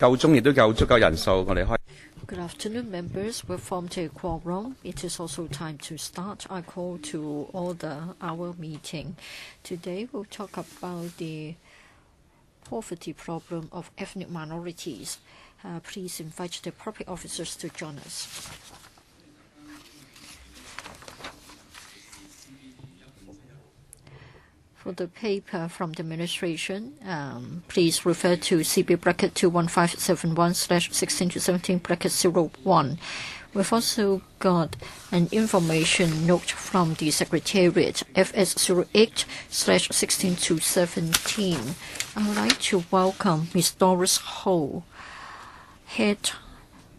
夠鐘亦都夠足夠人數，我哋開。Good afternoon, members. We're formed a quorum. It is also time to start. I call to order our meeting. Today we'll talk about the poverty problem of ethnic minorities. Please invite the appropriate officers to join us. For the paper from the administration, please refer to CB bracket 21571/16-17/01. We've also got an information note from the Secretariat, FS08/16-17. I would like to welcome Ms. Doris Ho, Head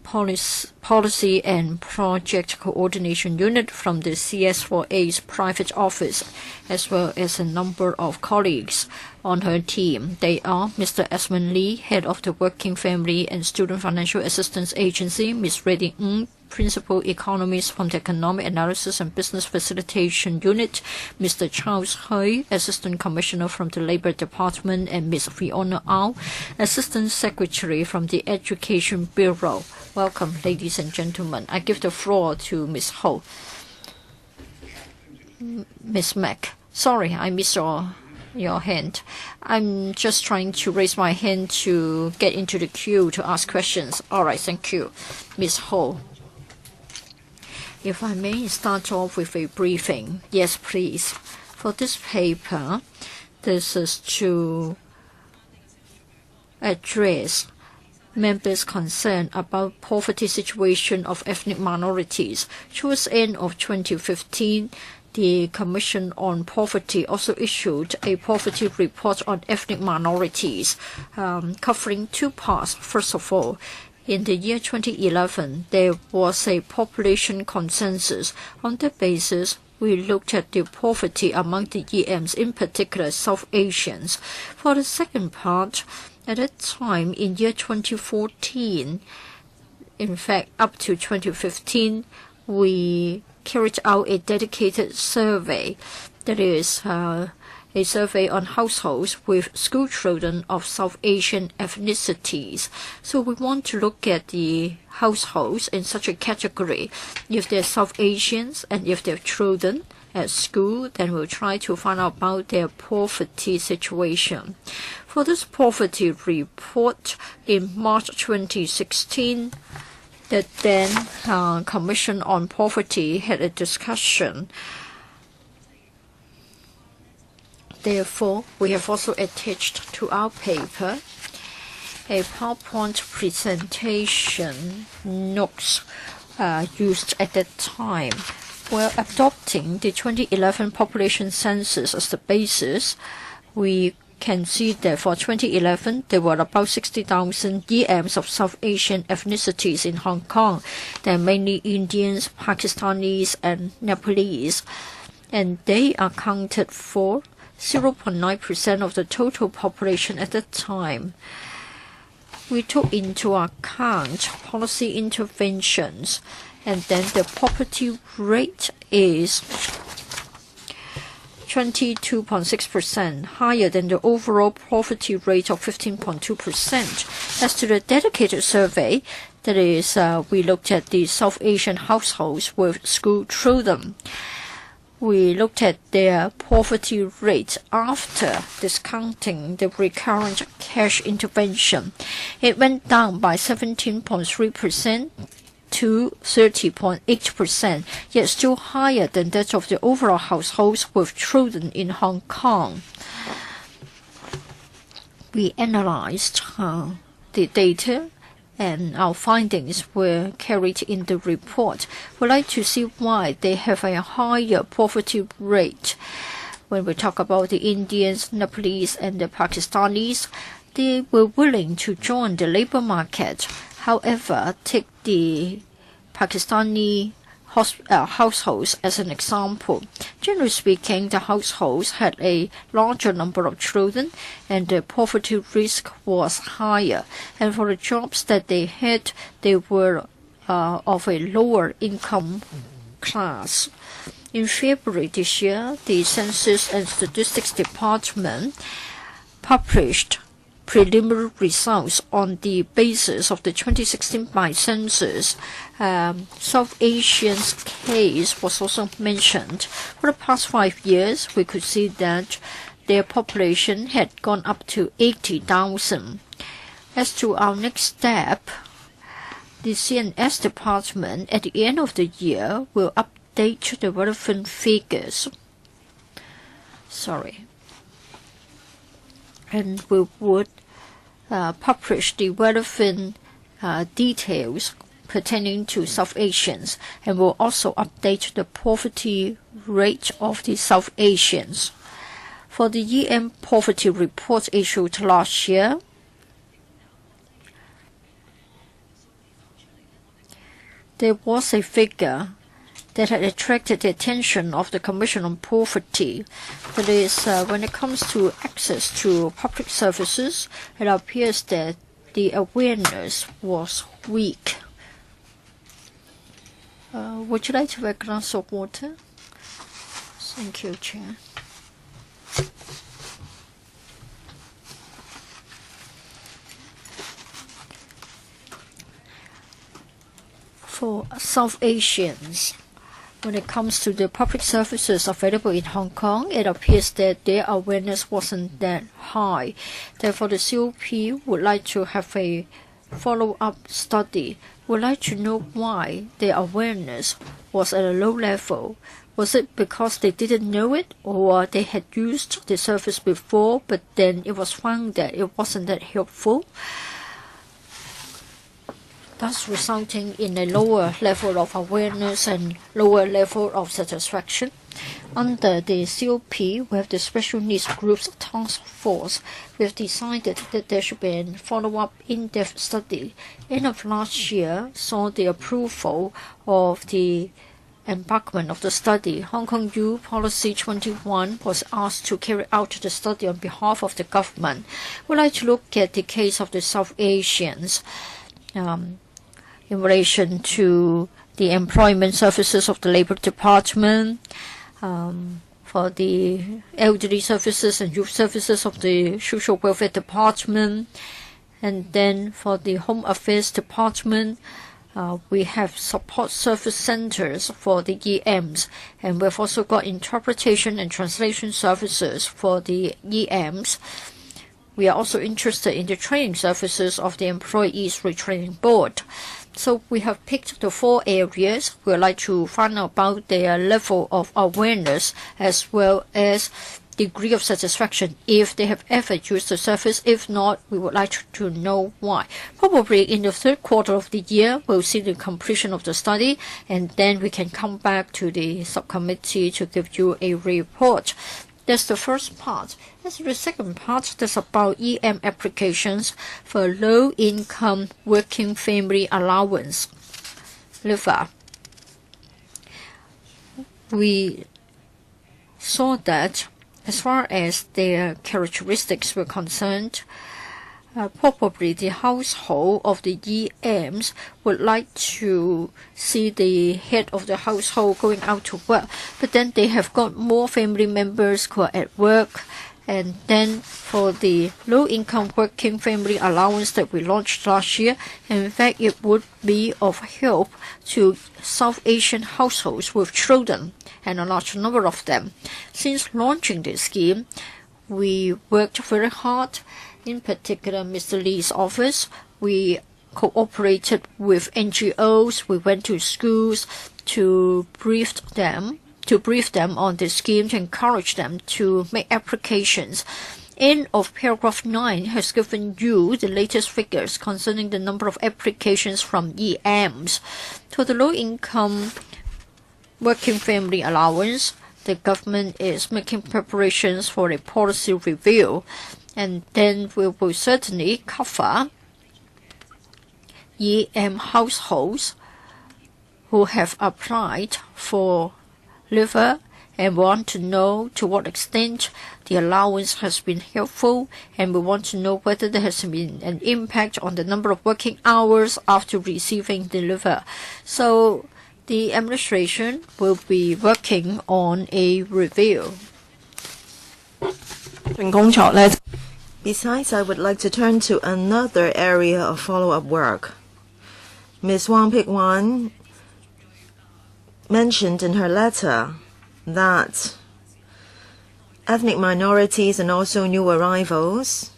Policy and Project Coordination Unit from the CS4A's private office, as well as a number of colleagues on her team. They are Mr. Esmond Lee, Head of the Working Family and Student Financial Assistance Agency, Ms. Reddy Ng, Principal Economist from the Economic Analysis and Business Facilitation Unit, Mr. Charles Hui, Assistant Commissioner from the Labour Department, and Ms. Fiona Au, Assistant Secretary from the Education Bureau. Welcome, ladies and gentlemen. I give the floor to Ms. Ho. Ms. Mack. Sorry, I missed your hand. I'm just trying to raise my hand to get into the queue to ask questions. All right, thank you. Ms. Ho. If I may start off with a briefing. Yes, please. For this paper, this is to address members' concern about poverty situation of ethnic minorities. Towards the end of 2015, the Commission on Poverty also issued a poverty report on ethnic minorities, covering two parts. First of all, in the year 2011, there was a population consensus. On that basis, we looked at the poverty among the EMs, in particular South Asians. For the second part, at that time, in year 2014, in fact, up to 2015, we carried out a dedicated survey, that is, a survey on households with school children of South Asian ethnicities. So we want to look at the households in such a category. If they're South Asians and if they're children at school, then we'll try to find out about their poverty situation. For this poverty report in March 2016, the then Commission on Poverty had a discussion. Therefore, we have also attached to our paper a PowerPoint presentation notes used at that time. While adopting the 2011 population census as the basis, we can see that for 2011, there were about 60,000 EMs of South Asian ethnicities in Hong Kong. They're mainly Indians, Pakistanis, and Nepalese, and they accounted for 0.9% of the total population at that time. We took into account policy interventions, and then the poverty rate is 22.6%, higher than the overall poverty rate of 15.2%. As to the dedicated survey, that is, we looked at the South Asian households with school children. We looked at their poverty rate after discounting the recurrent cash intervention. It went down by 17.3% to 30.8%, yet still higher than that of the overall households with children in Hong Kong. We analyzed the data, and our findings were carried in the report. We'd like to see why they have a higher poverty rate. When we talk about the Indians, Nepalese, and the Pakistanis, they were willing to join the labor market. However, take the Pakistani households as an example. Generally speaking, the households had a larger number of children and the poverty risk was higher. And for the jobs that they had, they were of a lower income class. In February this year, the Census and Statistics Department published preliminary results on the basis of the 2016 census. South Asian's case was also mentioned. For the past 5 years, we could see that their population had gone up to 80,000. As to our next step, the CNS department at the end of the year will update the relevant figures. And we would publish the relevant details pertaining to South Asians, and will also update the poverty rate of the South Asians. For the EM poverty report issued last year, there was a figure that had attracted the attention of the Commission on Poverty. That is, when it comes to access to public services, it appears that the awareness was weak. Would you like to have a glass of water? Thank you, Chair. For South Asians, when it comes to the public services available in Hong Kong, it appears that their awareness wasn't that high. Therefore, the COP would like to have a follow-up study. Would like to know why their awareness was at a low level. Was it because they didn't know it, or they had used the service before, but then it was found that it wasn't that helpful, thus resulting in a lower level of awareness and lower level of satisfaction? Under the COP, we have the Special Needs Groups Task Force. We have decided that there should be a follow-up in-depth study. End of last year saw the approval of the embarkment of the study. Hong Kong U Policy 21 was asked to carry out the study on behalf of the government. We'd like to look at the case of the South Asians in relation to the employment services of the Labour Department, for the elderly services and youth services of the Social Welfare Department, and then for the Home Affairs Department, we have support service centers for the EMs, and we've also got interpretation and translation services for the EMs. We are also interested in the training services of the Employees Retraining Board. So we have picked the 4 areas. We would like to find out about their level of awareness as well as degree of satisfaction if they have ever used the service. If not, we would like to know why. Probably in the 3rd quarter of the year, we'll see the completion of the study, and then we can come back to the subcommittee to give you a report. That's the first part. As for the second part, that's about EM applications for low-income working family allowance, LIVA. We saw that as far as their characteristics were concerned, probably the household of the EMs would like to see the head of the household going out to work, but then they have got more family members who are at work. And then for the low-income working family allowance that we launched last year, in fact, it would be of help to South Asian households with children, and a large number of them. Since launching this scheme, we worked very hard. In particular, Mr. Lee's office, we cooperated with NGOs. We went to schools to brief them on the scheme, to encourage them to make applications. End of paragraph 9 has given you the latest figures concerning the number of applications from EMs. For the low-income working family allowance, the government is making preparations for a policy review, and then we will certainly cover EM households who have applied for LIVA and want to know to what extent the allowance has been helpful, and we want to know whether there has been an impact on the number of working hours after receiving the LIVA. So the administration will be working on a review. Besides, I would like to turn to another area of follow-up work. Ms. Wang Pik-wan mentioned in her letter that ethnic minorities and also new arrivals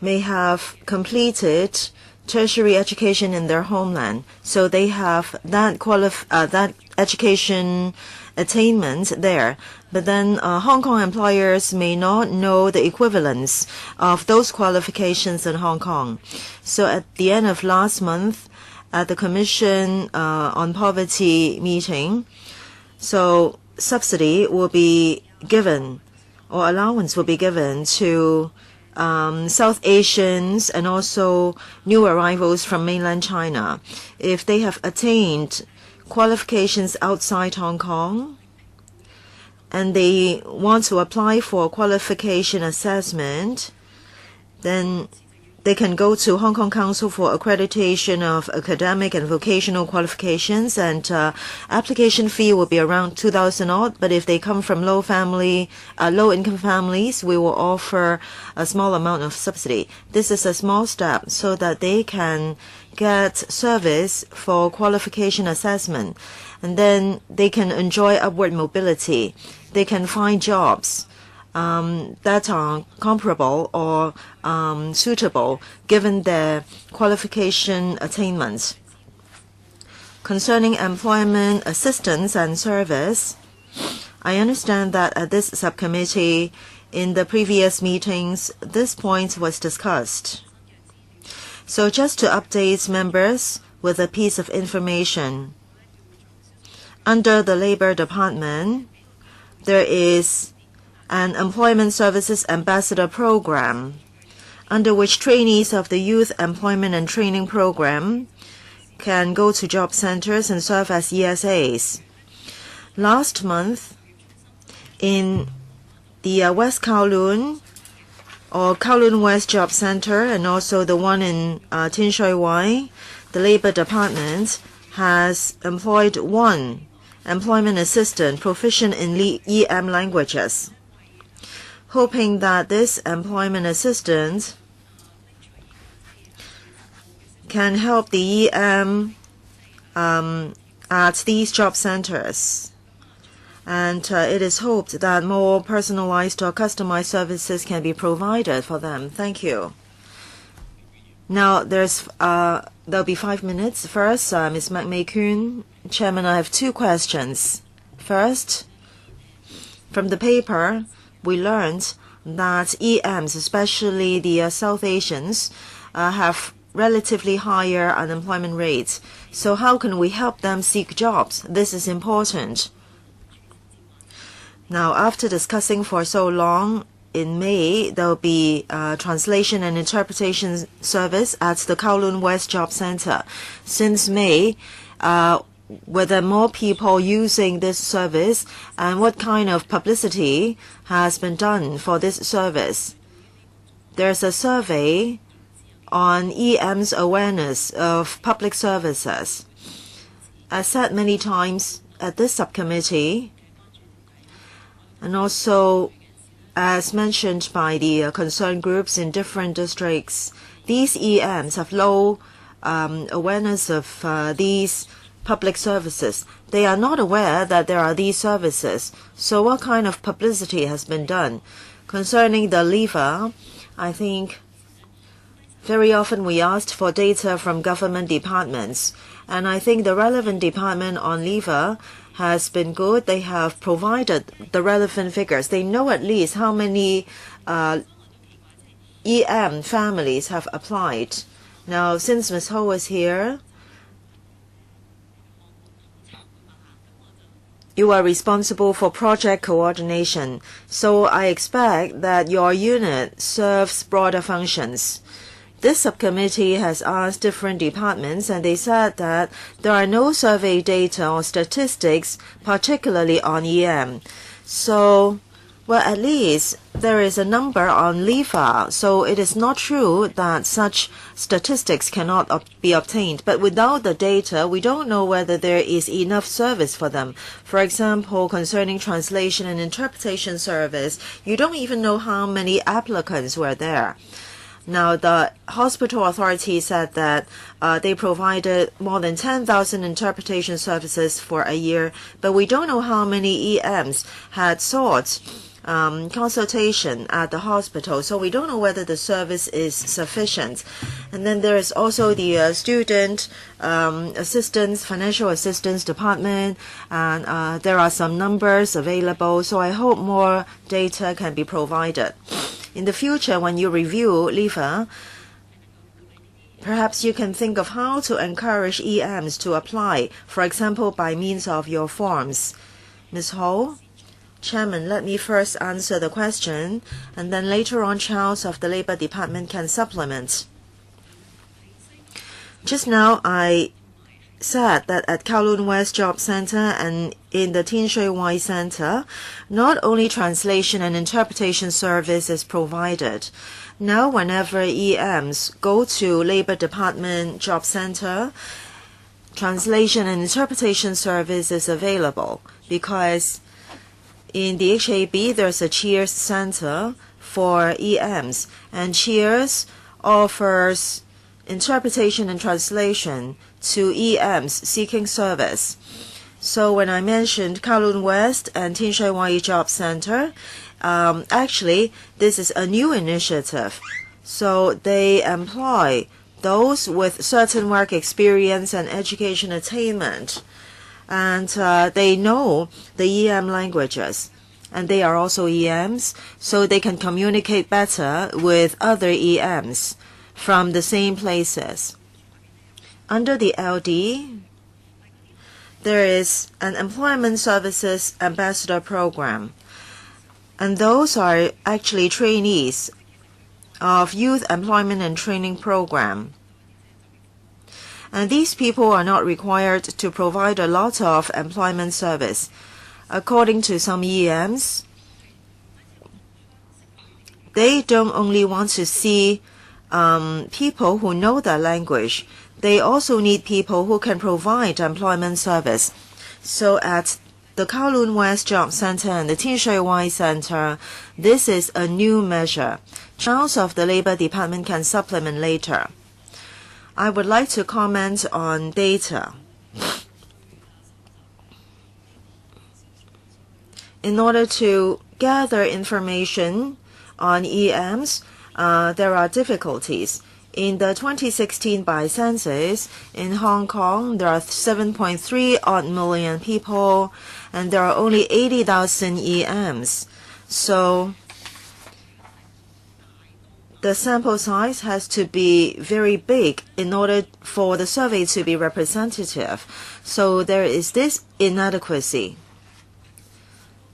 may have completed tertiary education in their homeland, so they have that education attainment there. But then Hong Kong employers may not know the equivalence of those qualifications in Hong Kong. So at the end of last month, at the Commission on Poverty meeting, so subsidy will be given, or allowance will be given to South Asians and also new arrivals from mainland China. If they have attained qualifications outside Hong Kong and they want to apply for qualification assessment, then they can go to Hong Kong Council for accreditation of academic and vocational qualifications, and application fee will be around 2,000 odd. But if they come from low-income families, we will offer a small amount of subsidy. This is a small step so that they can get service for qualification assessment, and then they can enjoy upward mobility. They can find jobs that are comparable or suitable given their qualification attainments. Concerning employment assistance and service, I understand that at this subcommittee in the previous meetings, this point was discussed. So just to update members with a piece of information, under the Labor Department, there is an Employment Services Ambassador Program, under which trainees of the Youth Employment and Training Program can go to job centers and serve as ESAs. Last month, in the West Kowloon, or Kowloon West Job Center, and also the one in Tin Shui Wai, the Labor Department has employed one employment assistant proficient in EM languages, hoping that this employment assistant can help the EM at these job centers. And it is hoped that more personalized or customized services can be provided for them. Thank you. Now, there'll be 5 minutes. First, Ms. McMay-Kun, Chairman, I have 2 questions. First, from the paper, we learned that EMs, especially the South Asians, have relatively higher unemployment rates. So how can we help them seek jobs? This is important. Now, after discussing for so long, in May, there will be translation and interpretation service at the Kowloon West Job Center. Since May, were there more people using this service, and what kind of publicity has been done for this service? There's a survey on EM's awareness of public services. As said many times at this subcommittee, and also as mentioned by the concerned groups in different districts, these EMs have low awareness of these public services. They are not aware that there are these services. So what kind of publicity has been done? Concerning the lever, I think very often we asked for data from government departments, and I think the relevant department on lever has been good. They have provided the relevant figures. They know at least how many EM families have applied. Now, since Ms. Ho is here, you are responsible for project coordination, so I expect that your unit serves broader functions. This subcommittee has asked different departments, and they said that there are no survey data or statistics, particularly on EM. So Well, at least there is a number on LIFA, so it is not true that such statistics cannot be obtained. But without the data, we don't know whether there is enough service for them. For example, concerning translation and interpretation service, you don't even know how many applicants were there. Now, the hospital authority said that they provided more than 10,000 interpretation services for a year, but we don't know how many EMs had sought consultation at the hospital, so we don't know whether the service is sufficient. And then there is also the student assistance, financial assistance department, and there are some numbers available, so I hope more data can be provided. In the future, when you review LIFA, perhaps you can think of how to encourage EMs to apply, for example, by means of your forms. Ms. Ho? Chairman, let me first answer the question, and then later on Charles of the Labour Department can supplement. Just now I said that at Kowloon West Job Centre and in the Tin Shui Wai Centre, not only translation and interpretation service is provided. Now whenever EMs go to Labour Department Job Centre, translation and interpretation service is available because in the HAB, there's a Cheers Center for EMs, and Cheers offers interpretation and translation to EMs seeking service. So when I mentioned Kowloon West and Tin Shui Wai Job Center, actually this is a new initiative. So they employ those with certain work experience and education attainment, and they know the EM languages, and they are also EMs, so they can communicate better with other EMs from the same places. Under the LD, there is an Employment Services Ambassador Program, and those are actually trainees of Youth Employment and Training Program. And these people are not required to provide a lot of employment service. According to some EMs, they don't only want to see people who know the language. They also need people who can provide employment service. So at the Kowloon West Job Centre and the Tin Shui Wai Centre, this is a new measure. Charles of the Labour Department can supplement later. I would like to comment on data. In order to gather information on EMs, there are difficulties. In the 2016 census in Hong Kong, there are 7.3 odd million people, and there are only 80,000 EMs. So the sample size has to be very big in order for the survey to be representative. So there is this inadequacy.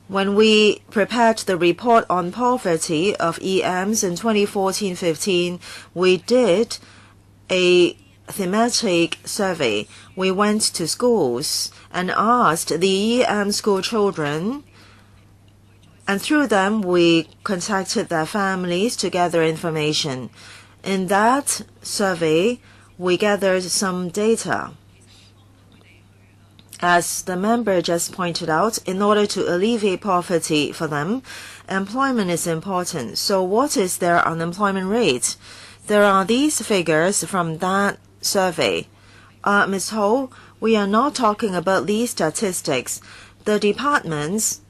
When we prepared the report on poverty of EMs in 2014-15, we did a thematic survey. We went to schools and asked the EM school children, and through them we contacted their families to gather information. In that survey, we gathered some data. As the member just pointed out, in order to alleviate poverty for them, employment is important. So what is their unemployment rate? There are these figures from that survey. Ms. Ho, we are not talking about these statistics. The departments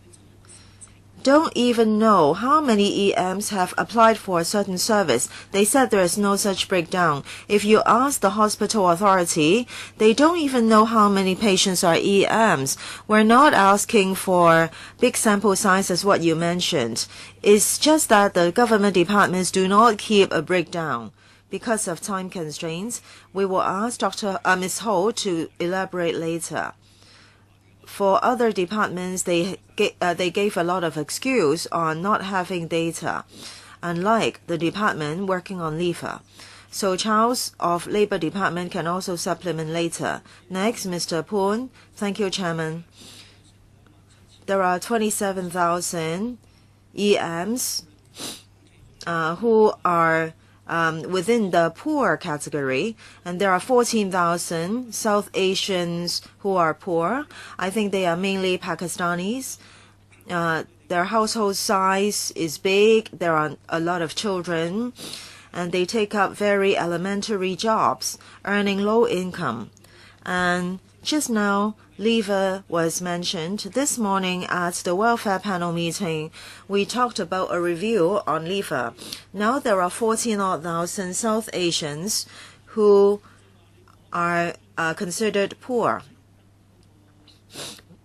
don't even know how many EMs have applied for a certain service. They said there is no such breakdown. If you ask the hospital authority, they don't even know how many patients are EMs. We're not asking for big sample size as what you mentioned. It's just that the government departments do not keep a breakdown. Because of time constraints, we will ask Ms. Ho to elaborate later. For other departments, they gave a lot of excuse on not having data, unlike the department working on LIFA. So Charles of Labour Department can also supplement later. Next, Mr. Poon. Thank you, Chairman. There are 27,000 EMs who are within the poor category, and there are 14,000 South Asians who are poor. I think they are mainly Pakistanis. Their household size is big. There are a lot of children, and they take up very elementary jobs, earning low income. And just now, lever was mentioned. This morning at the welfare panel meeting, we talked about a review on lever. Now there are 14,000 South Asians who are considered poor.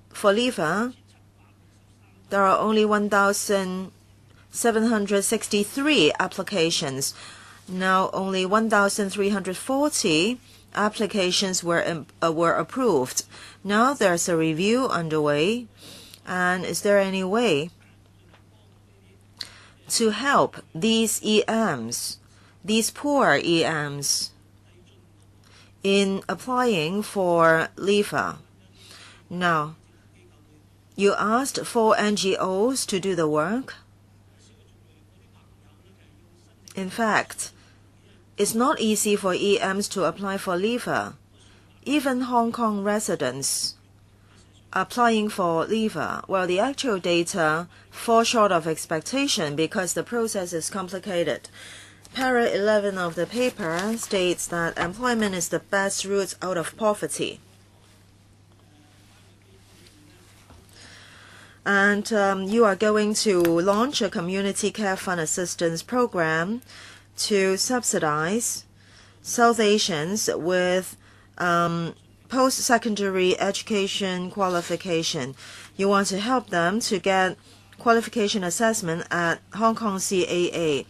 For lever, there are only 1,763 applications. Now only 1,340 applications were approved. Now there's a review underway, and is there any way to help these EMs, these poor EMs, in applying for lever? Now, you asked for NGOs to do the work. In fact, it's not easy for EMs to apply for lever. Even Hong Kong residents applying for lever, well, the actual data fall short of expectation because the process is complicated. Para 11 of the paper states that employment is the best route out of poverty. And you are going to launch a community care fund assistance program to subsidize South Asians with post-secondary education qualification. You want to help them to get qualification assessment at Hong Kong CAA.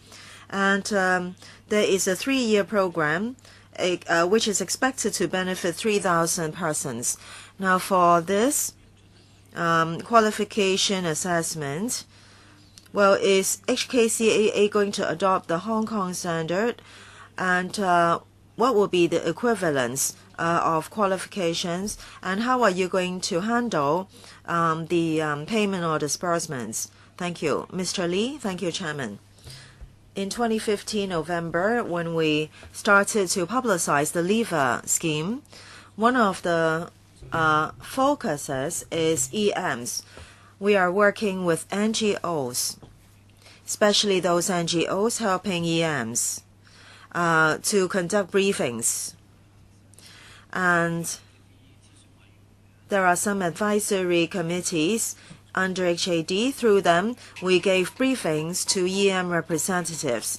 And there is a 3-year program which is expected to benefit 3,000 persons. Now for this qualification assessment, well, is HKCAA going to adopt the Hong Kong standard? And what will be the equivalence of qualifications? And how are you going to handle the payment or disbursements? Thank you. Mr. Lee. Thank you, Chairman. In 2015 November, when we started to publicize the lever scheme, one of the focuses is EMs. We are working with NGOs, especially those NGOs helping EMs, to conduct briefings. And there are some advisory committees under HAD. Through them, we gave briefings to EM representatives.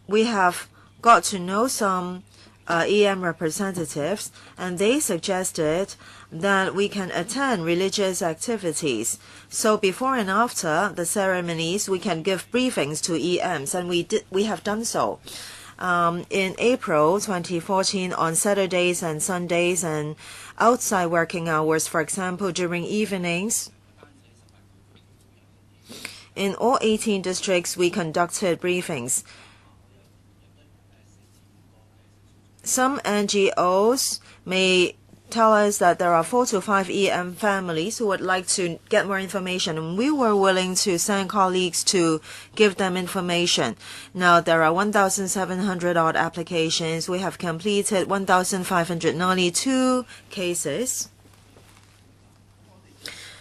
We have got to know some EM representatives, and they suggested that we can attend religious activities. So before and after the ceremonies, we can give briefings to EMs, and we have done so. In April 2014, on Saturdays and Sundays and outside working hours, for example, during evenings, in all 18 districts, we conducted briefings. Some NGOs may tell us that there are 4 to 5 EM families who would like to get more information, and we were willing to send colleagues to give them information. Now there are 1,700 odd applications. We have completed 1,592 cases.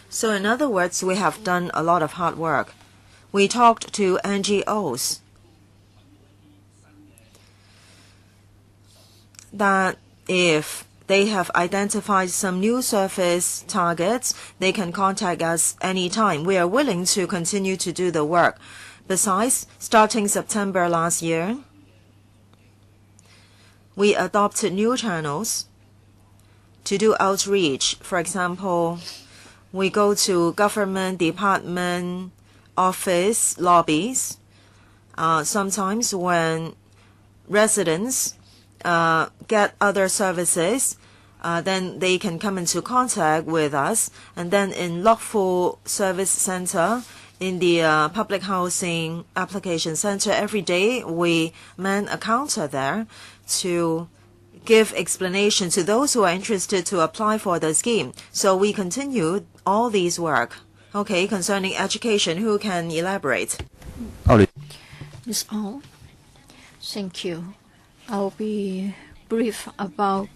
So in other words, we have done a lot of hard work. We talked to NGOs that if they have identified some new service targets, they can contact us anytime. We are willing to continue to do the work. Besides, starting September last year, we adopted new channels to do outreach. For example, we go to government, department, office, lobbies. Sometimes when residents get other services, then they can come into contact with us. And then in Lok Fu Service Center, in the public housing application center, every day we man a counter there to give explanation to those who are interested to apply for the scheme. So we continue all these work Okay, concerning education, who can elaborate? Ms. Ong, thank you. I'll be brief about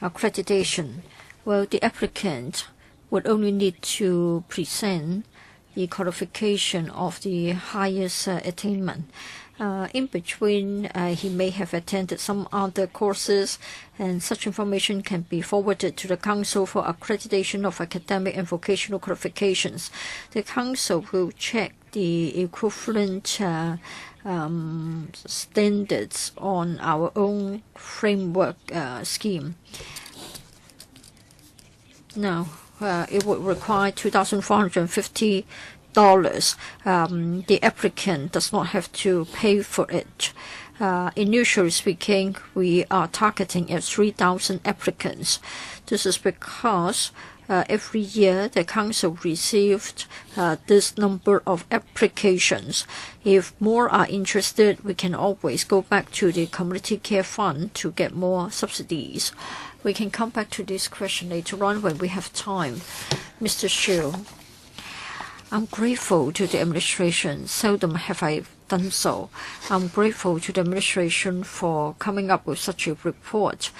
accreditation. Well, the applicant would only need to present the qualification of the highest attainment. In between, he may have attended some other courses, and such information can be forwarded to the Council for accreditation of academic and vocational qualifications. The Council will check the equivalent standards on our own framework scheme. Now, it would require $2,450. The applicant does not have to pay for it. Initially speaking, we are targeting at 3,000 applicants. This is because every year the Council received this number of applications. If more are interested, we can always go back to the Community Care Fund to get more subsidies. We can come back to this question later on when we have time. Mr. Shiu, I'm grateful to the administration. Seldom have I done so. I'm grateful to the administration for coming up with such a report.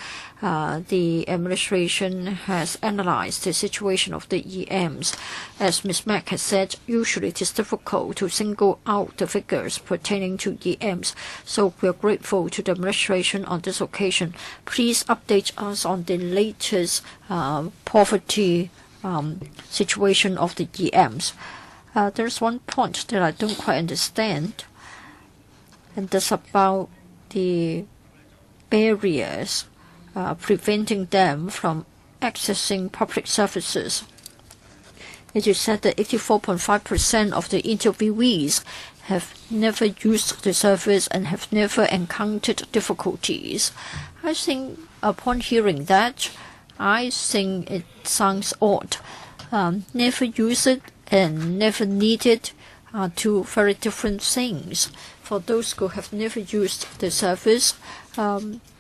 The administration has analyzed the situation of the EMs. As Ms. Mack has said, usually it is difficult to single out the figures pertaining to EMs, so we are grateful to the administration on this occasion. Please update us on the latest poverty situation of the EMs. There's one point that I don't quite understand, and that's about the barriers preventing them from accessing public services. It is said that 84.5% of the interviewees have never used the service and have never encountered difficulties. I think upon hearing that, I think it sounds odd. Never use it and never need it are two very different things. For those who have never used the service,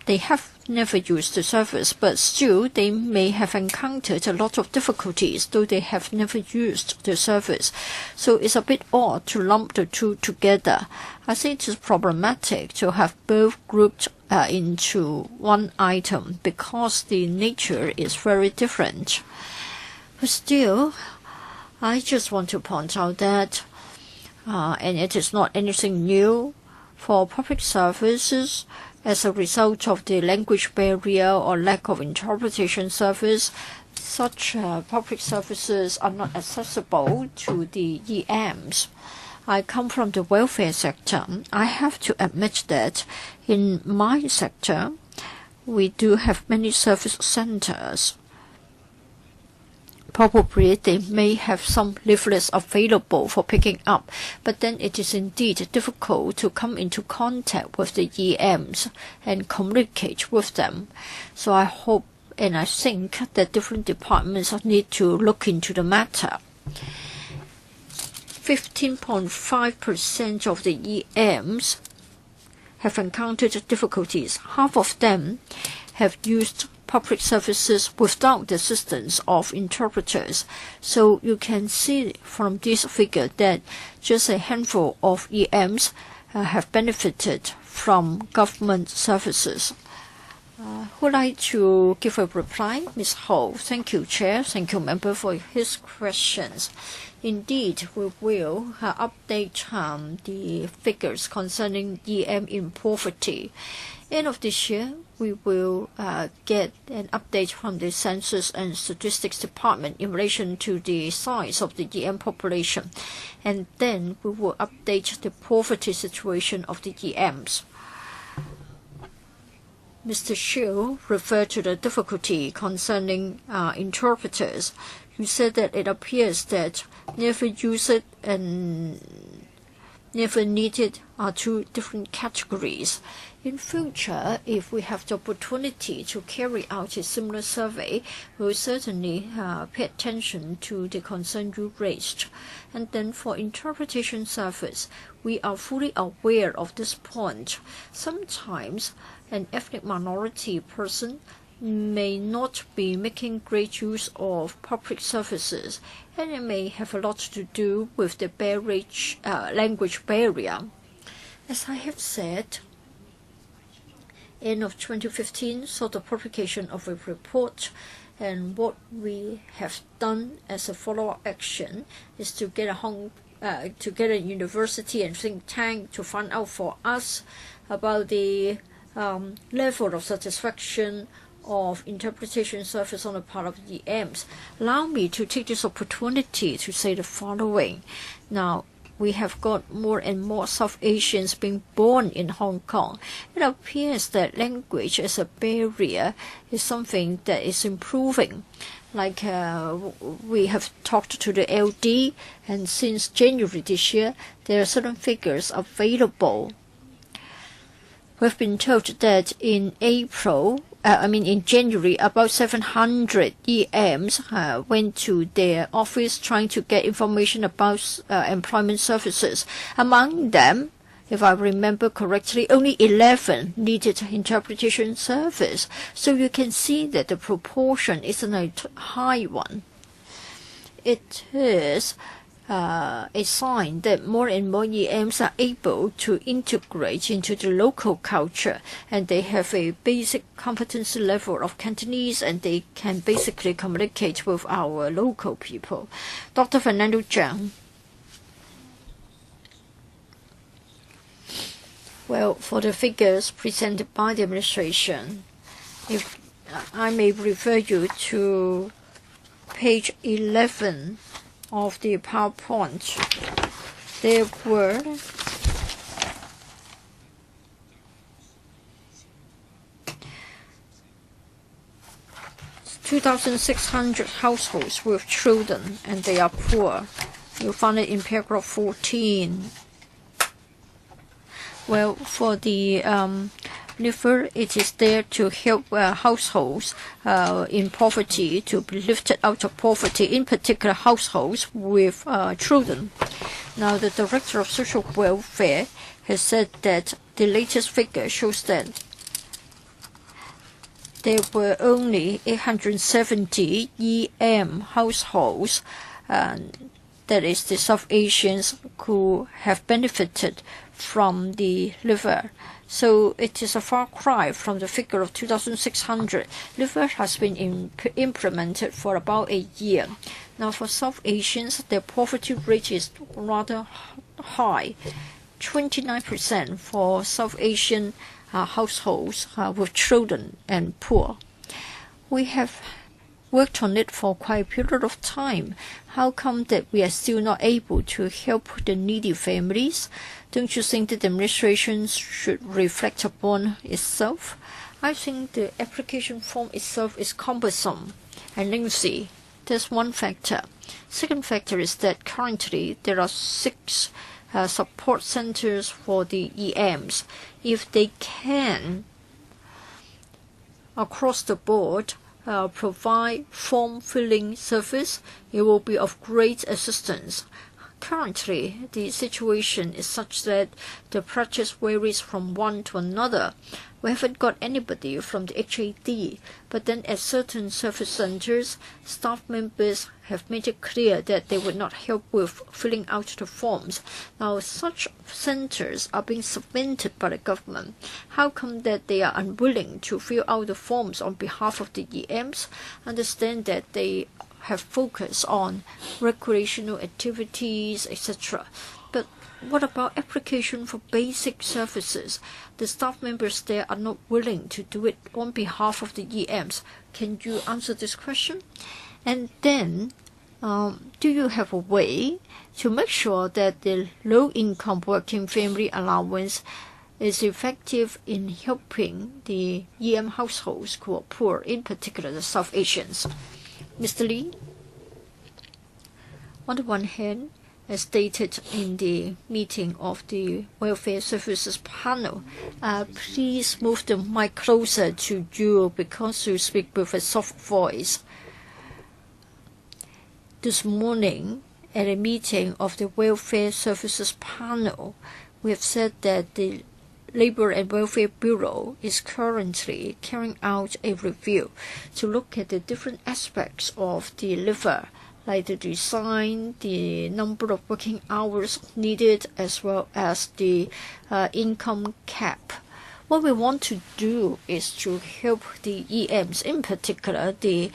they have never used the service, but still they may have encountered a lot of difficulties, though they have never used the service. So it's a bit odd to lump the two together. I think it is problematic to have both grouped into one item because the nature is very different. But still, I just want to point out that, and it is not anything new, for public services, as a result of the language barrier or lack of interpretation service, such public services are not accessible to the EMs. I come from the welfare sector. I have to admit that in my sector, we do have many service centers. Probably they may have some leaflets available for picking up, but then it is indeed difficult to come into contact with the EMs and communicate with them. So I hope and I think that different departments need to look into the matter. 15.5% of the EMs have encountered difficulties. Half of them have used public services without the assistance of interpreters. So you can see from this figure that just a handful of EMs have benefited from government services. Would like to give a reply? Ms. Ho. Thank you, Chair. Thank you, Member, for his questions. Indeed, we will update the figures concerning EM in poverty. End of this year, we will get an update from the Census and Statistics Department in relation to the size of the EM population, and then we will update the poverty situation of the EMs. Mr. Shiu referred to the difficulty concerning interpreters. You said that it appears that never use it and never need it are two different categories. In future, if we have the opportunity to carry out a similar survey, we will certainly pay attention to the concern you raised. And then for interpretation service, we are fully aware of this point. Sometimes an ethnic minority person may not be making great use of public services, and it may have a lot to do with the language barrier. As I have said, end of 2015 saw the publication of a report, and what we have done as a follow-up action is to get a university and think tank to find out for us about the level of satisfaction of interpretation service on the part of the EMs. Allow me to take this opportunity to say the following. Now, we have got more and more South Asians being born in Hong Kong. It appears that language as a barrier is something that is improving. Like we have talked to the LD, and since January this year, there are certain figures available. We've been told that in January, about 700 EMs went to their office trying to get information about employment services. Among them, if I remember correctly, only 11 needed interpretation service. So you can see that the proportion isn't a high one. It is a sign that more and more EMs are able to integrate into the local culture, and they have a basic competency level of Cantonese, and they can basically communicate with our local people. Dr. Fernando Zhang. Well, for the figures presented by the administration, if I may refer you to page 11 of the PowerPoint, there were 2,600 households with children, and they are poor. You'll find it in paragraph 14. Well, for the NIFR, it is there to help households in poverty to be lifted out of poverty, in particular households with children. Now, the Director of Social Welfare has said that the latest figure shows that there were only 870 EM households, that is the South Asians who have benefited from the liver. So it is a far cry from the figure of 2,600. Liver has been implemented for about a year. Now for South Asians, their poverty rate is rather high, 29% for South Asian households with children and poor. We have worked on it for quite a period of time. How come that we are still not able to help the needy families? Don't you think that the administration should reflect upon itself? I think the application form itself is cumbersome and lengthy. That's one factor. Second factor is that currently there are 6 support centers for the EMs. If they can, across the board, provide form filling service, it will be of great assistance. Currently, the situation is such that the practice varies from one to another. We haven't got anybody from the HAD, but then at certain service centers, staff members have made it clear that they would not help with filling out the forms. Now, such centers are being subvented by the government. How come that they are unwilling to fill out the forms on behalf of the EMs? Understand that they have focused on recreational activities, etc. But what about application for basic services? The staff members there are not willing to do it on behalf of the EMs. Can you answer this question? And then, do you have a way to make sure that the low-income working family allowance is effective in helping the EM households who are poor, in particular the South Asians? Mr. Lee, on the one hand, as stated in the meeting of the Welfare Services Panel, please move the mic closer to you because you speak with a soft voice. This morning, at a meeting of the Welfare Services Panel, we have said that the Labor and Welfare Bureau is currently carrying out a review to look at the different aspects of the liver, like the design, the number of working hours needed, as well as the income cap. What we want to do is to help the EMs, in particular the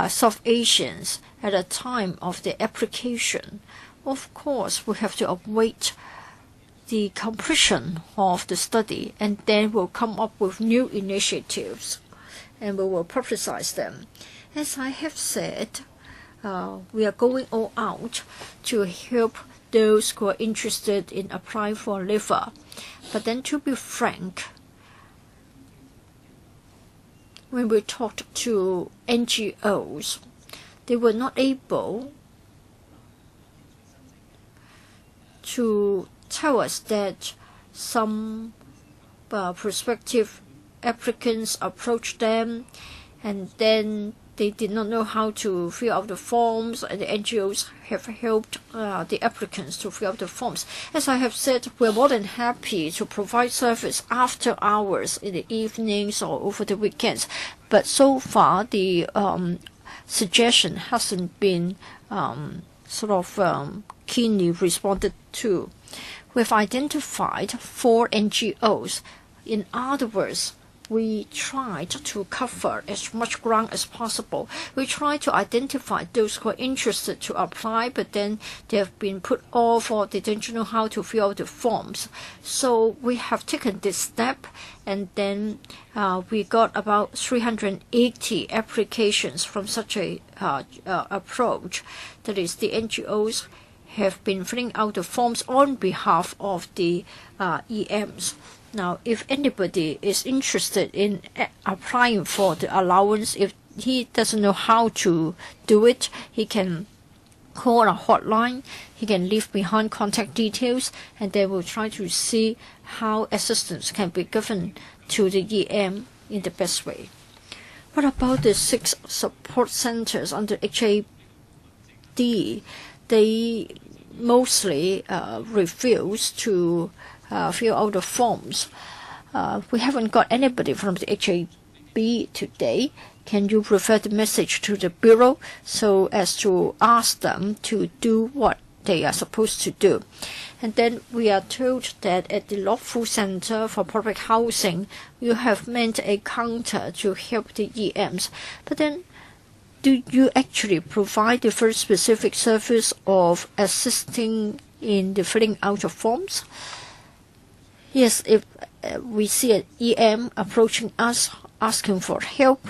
South Asians, at the time of the application. Of course, we have to await the completion of the study, and then we'll come up with new initiatives, and we will publicize them. As I have said, we are going all out to help those who are interested in applying for liver. But then, to be frank, when we talked to NGOs, they were not able to tell us that some prospective applicants approached them, and then they did not know how to fill out the forms, and the NGOs have helped the applicants to fill out the forms. As I have said, we're more than happy to provide service after hours, in the evenings or over the weekends. But so far, the suggestion hasn't been keenly responded to. We've identified 4 NGOs. In other words, we tried to cover as much ground as possible. We tried to identify those who are interested to apply, but then they have been put off or they don't know how to fill out the forms. So we have taken this step, and then we got about 380 applications from such a approach. That is, the NGOs have been filling out the forms on behalf of the EMs. Now, if anybody is interested in applying for the allowance, if he doesn't know how to do it, he can call a hotline, he can leave behind contact details, and they will try to see how assistance can be given to the EM in the best way. What about the 6 support centers under HAD? They mostly refuse to fill out the forms. We haven't got anybody from the HAB today. Can you refer the message to the Bureau so as to ask them to do what they are supposed to do? And then we are told that at the Lok Fu Center for Public Housing, you have made a counter to help the EMs. But then, do you actually provide the very specific service of assisting in the filling out of forms? Yes, if we see an EM approaching us asking for help,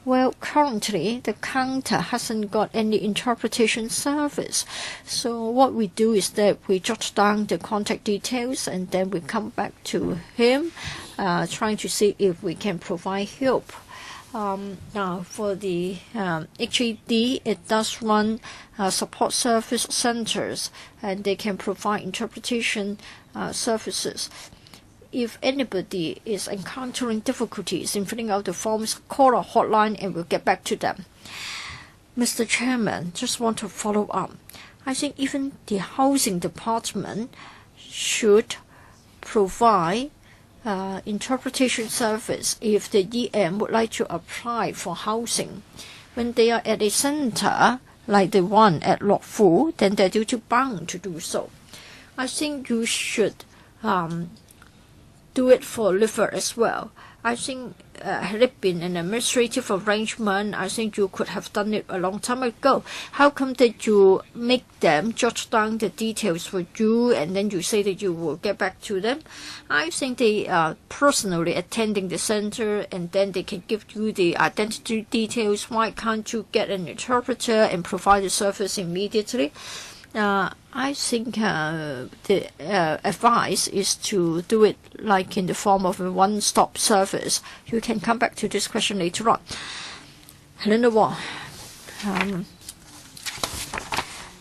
well, currently the counter hasn't got any interpretation service. So what we do is that we jot down the contact details, and then we come back to him, trying to see if we can provide help. Now, for the HAD, it does run support service centers, and they can provide interpretation services. If anybody is encountering difficulties in filling out the forms, call a hotline and we'll get back to them. Mr. Chairman, just want to follow up. I think even the housing department should provide interpretation service if the EM would like to apply for housing. When they are at a center like the one at Lok Fu, then they're duty bound to do so. I think you should do it for liver as well. I think had it been an administrative arrangement, I think you could have done it a long time ago. How come that you make them jot down the details for you, and then you say that you will get back to them? I think they are personally attending the center, and then they can give you the identity details. Why can't you get an interpreter and provide the service immediately? I think the advice is to do it like in the form of a one-stop service. You can come back to this question later on.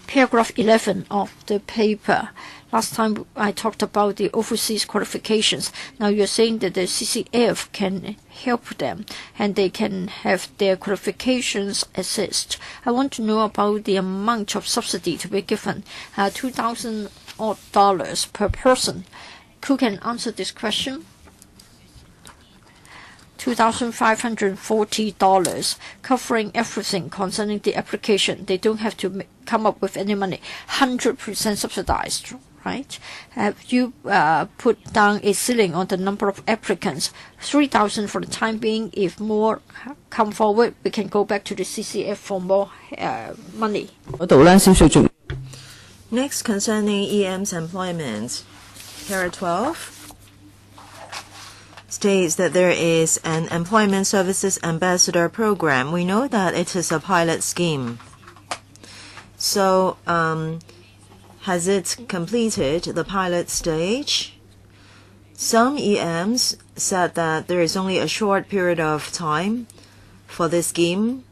Paragraph 11 of the paper. Last time I talked about the overseas qualifications. Now you're saying that the CCF can help them and they can have their qualifications assessed. I want to know about the amount of subsidy to be given, $2,000 per person. Who can answer this question? $2,540, covering everything concerning the application. They don't have to come up with any money. 100% subsidized, right? Have you put down a ceiling on the number of applicants? 3,000 for the time being. If more come forward, we can go back to the CCF for more money. Next, concerning EM's employment, Para 12 states that there is an Employment Services Ambassador program. We know that it is a pilot scheme. So, has it completed the pilot stage? Some EMs said that there is only a short period of time for this scheme.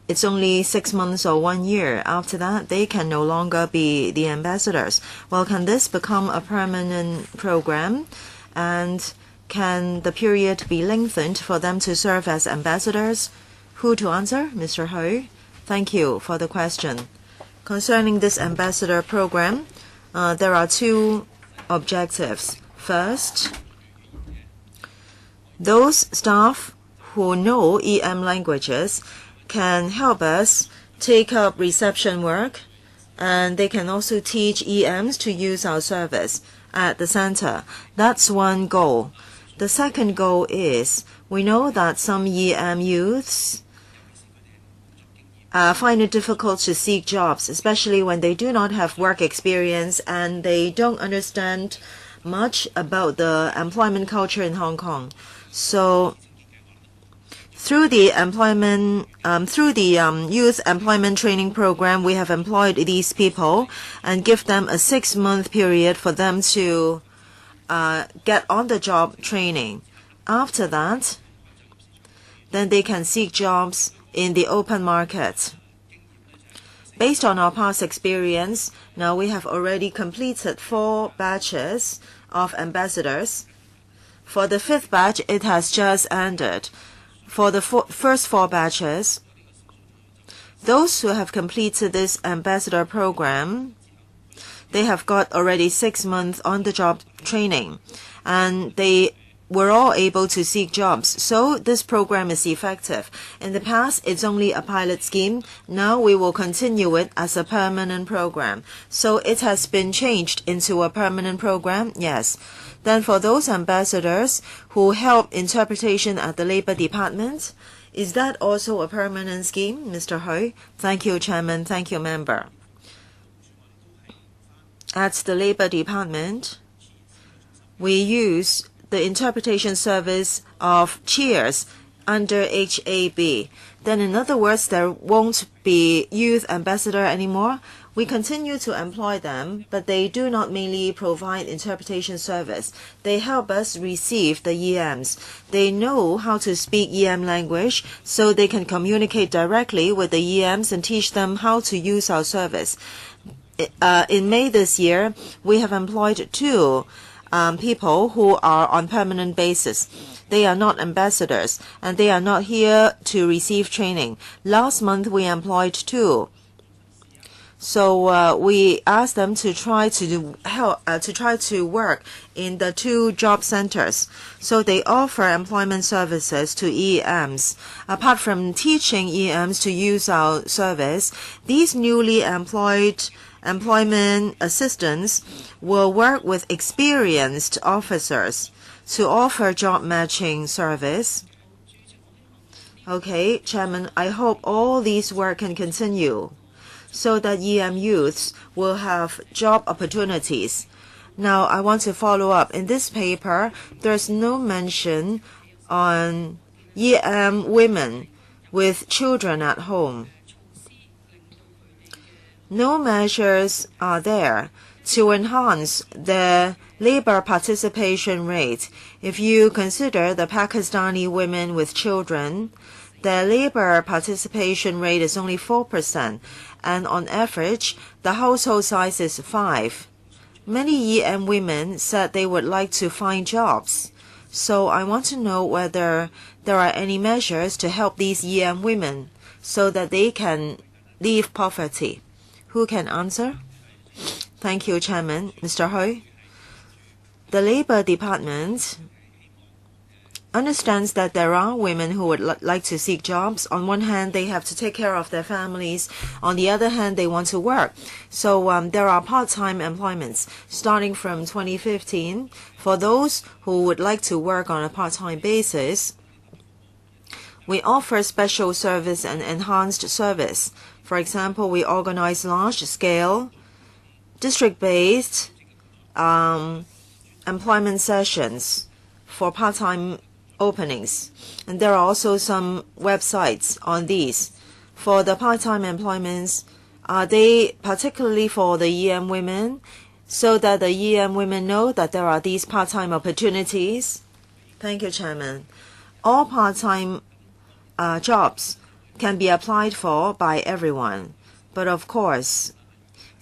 It's only 6 months or 1 year. After that, they can no longer be the ambassadors. Well, can this become a permanent program? And can the period be lengthened for them to serve as ambassadors? Who to answer? Mr. Hui. Thank you for the question. Concerning this ambassador program, there are two objectives. First, those staff who know EM languages can help us take up reception work, and they can also teach EMs to use our service at the center. That's one goal. The second goal is, we know that some EM youths find it difficult to seek jobs, especially when they do not have work experience and they don't understand much about the employment culture in Hong Kong. So, through the youth employment training program, we have employed these people and give them a 6-month period for them to get on-the-job training. After that, then they can seek jobs in the open market. Based on our past experience, now we have already completed 4 batches of ambassadors. For the 5th batch, it has just ended. For the first 4 batches, those who have completed this ambassador program, they have got already 6 months on-the-job training, and they were all able to seek jobs. So this program is effective. In the past, it's only a pilot scheme. Now we will continue it as a permanent program. So it has been changed into a permanent program, yes. Then for those ambassadors who help interpretation at the Labor Department, is that also a permanent scheme, Mr. Hui? Thank you, Chairman. Thank you, Member. At the Labor Department, we use the interpretation service of cheers under HAB. Then in other words, there won't be youth ambassador anymore. We continue to employ them, but they do not mainly provide interpretation service. They help us receive the EMs. They know how to speak EM language, so they can communicate directly with the EMs and teach them how to use our service. In May this year, we have employed 2 people who are on permanent basis. They are not ambassadors, and they are not here to receive training. Last month, we employed 2. So we asked them to try to work in the 2 job centers. So they offer employment services to EMs. Apart from teaching EMs to use our service, these newly employed employment assistants will work with experienced officers to offer job matching service. Okay, Chairman, I hope all these work can continue so that EM youths will have job opportunities. Now, I want to follow up. In this paper, there's no mention on EM women with children at home. No measures are there to enhance the labor participation rate. If you consider the Pakistani women with children, their labor participation rate is only 4%, and on average, the household size is 5. Many EM women said they would like to find jobs. So I want to know whether there are any measures to help these EM women so that they can leave poverty. Who can answer? Thank you, Chairman. Mr. Hui. The Labor Department understands that there are women who would like to seek jobs. On one hand, they have to take care of their families. On the other hand, they want to work. So there are part-time employments starting from 2015. For those who would like to work on a part-time basis, we offer special service and enhanced service. For example, we organize large-scale, district-based employment sessions for part-time openings. And there are also some websites on these. For the part-time employments, they particularly for the EM women, so that the EM women know that there are these part-time opportunities. Thank you, Chairman. All part-time jobs can be applied for by everyone. But of course,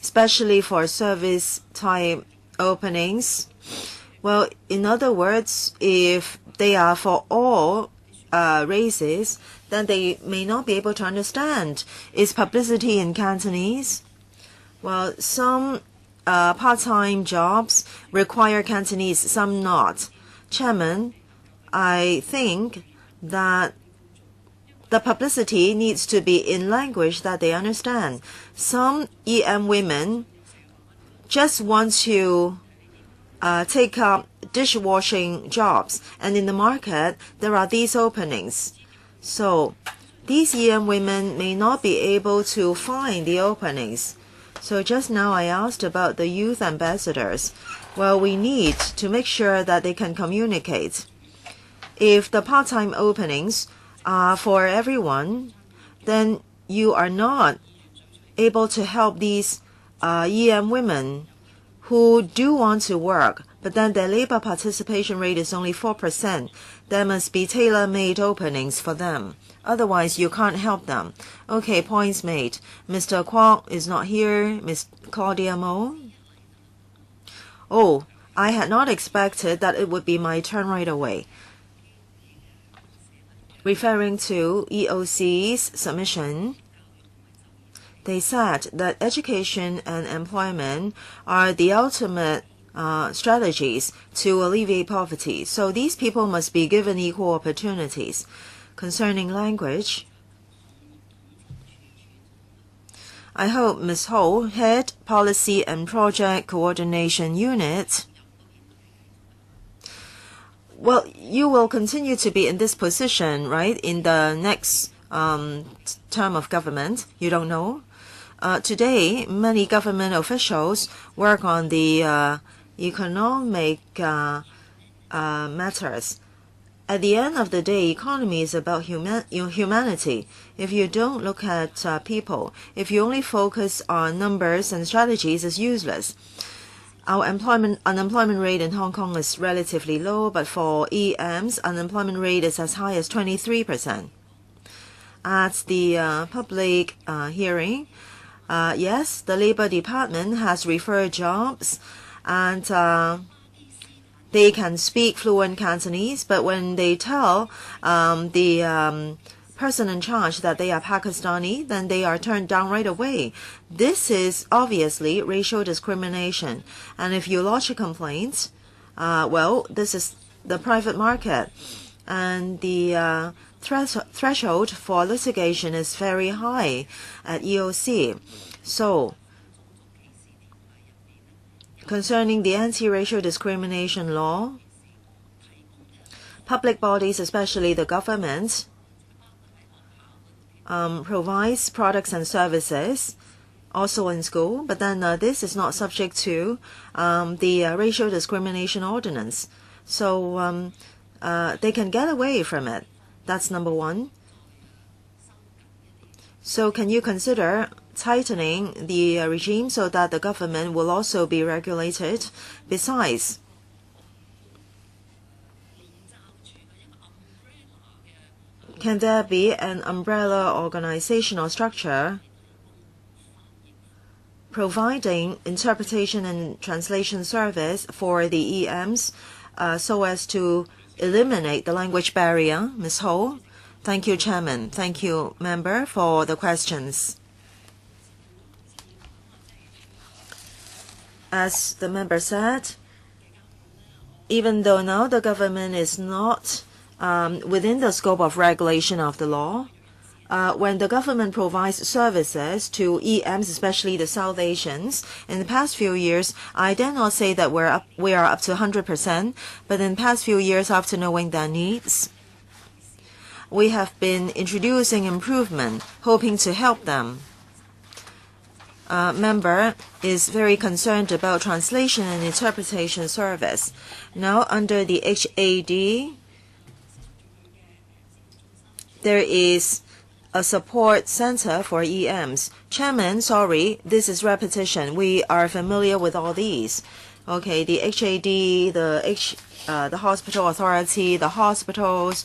especially for service-type openings, well, in other words, if they are for all races, then they may not be able to understand. Is publicity in Cantonese? Well, some part-time jobs require Cantonese, some not. Chairman, I think that the publicity needs to be in language that they understand. Some EM women just want to take up dishwashing jobs, and in the market there are these openings. So these EM women may not be able to find the openings. So just now I asked about the youth ambassadors. Well, we need to make sure that they can communicate. If the part-time openings are for everyone, then you are not able to help these EM women who do want to work, but then their labor participation rate is only 4%. There must be tailor-made openings for them. Otherwise, you can't help them. Okay, points made. Mr. Kwok is not here. Miss Claudia Mo. Oh, I had not expected that it would be my turn right away. Referring to EOC's submission, they said that education and employment are the ultimate strategies to alleviate poverty. So these people must be given equal opportunities. Concerning language, I hope Ms. Ho, Head Policy and Project Coordination Unit, well, you will continue to be in this position, right, in the next term of government? You don't know? Today, many government officials work on the economic matters. At the end of the day, economy is about humanity. If you don't look at people, if you only focus on numbers and strategies, it's useless. Our unemployment rate in Hong Kong is relatively low, but for EMs, unemployment rate is as high as 23%. At the public hearing, yes, the Labour Department has referred jobs, and they can speak fluent Cantonese, but when they tell the person in charge that they are Pakistani, then they are turned down right away. This is obviously racial discrimination. And if you lodge a complaint, well, this is the private market. And the threshold for litigation is very high at EOC. So, concerning the anti-racial discrimination law, public bodies, especially the government, provides products and services also in school, but then this is not subject to the racial discrimination ordinance. So they can get away from it. That's number one. So can you consider tightening the regime so that the government will also be regulated? Besides, can there be an umbrella organizational structure providing interpretation and translation service for the EMs so as to eliminate the language barrier? Ms. Ho. Thank you, Chairman. Thank you, Member, for the questions. As the member said, even though now the government is not within the scope of regulation of the law. When the government provides services to EMs, especially the South Asians, in the past few years, I dare not say that we are up to 100%, but in the past few years, after knowing their needs, we have been introducing improvement, hoping to help them. Member is very concerned about translation and interpretation service. Now, under the HAD, there is a support center for EMs. Chairman, sorry, this is repetition. We are familiar with all these. Okay, the HAD, the hospital authority, the hospitals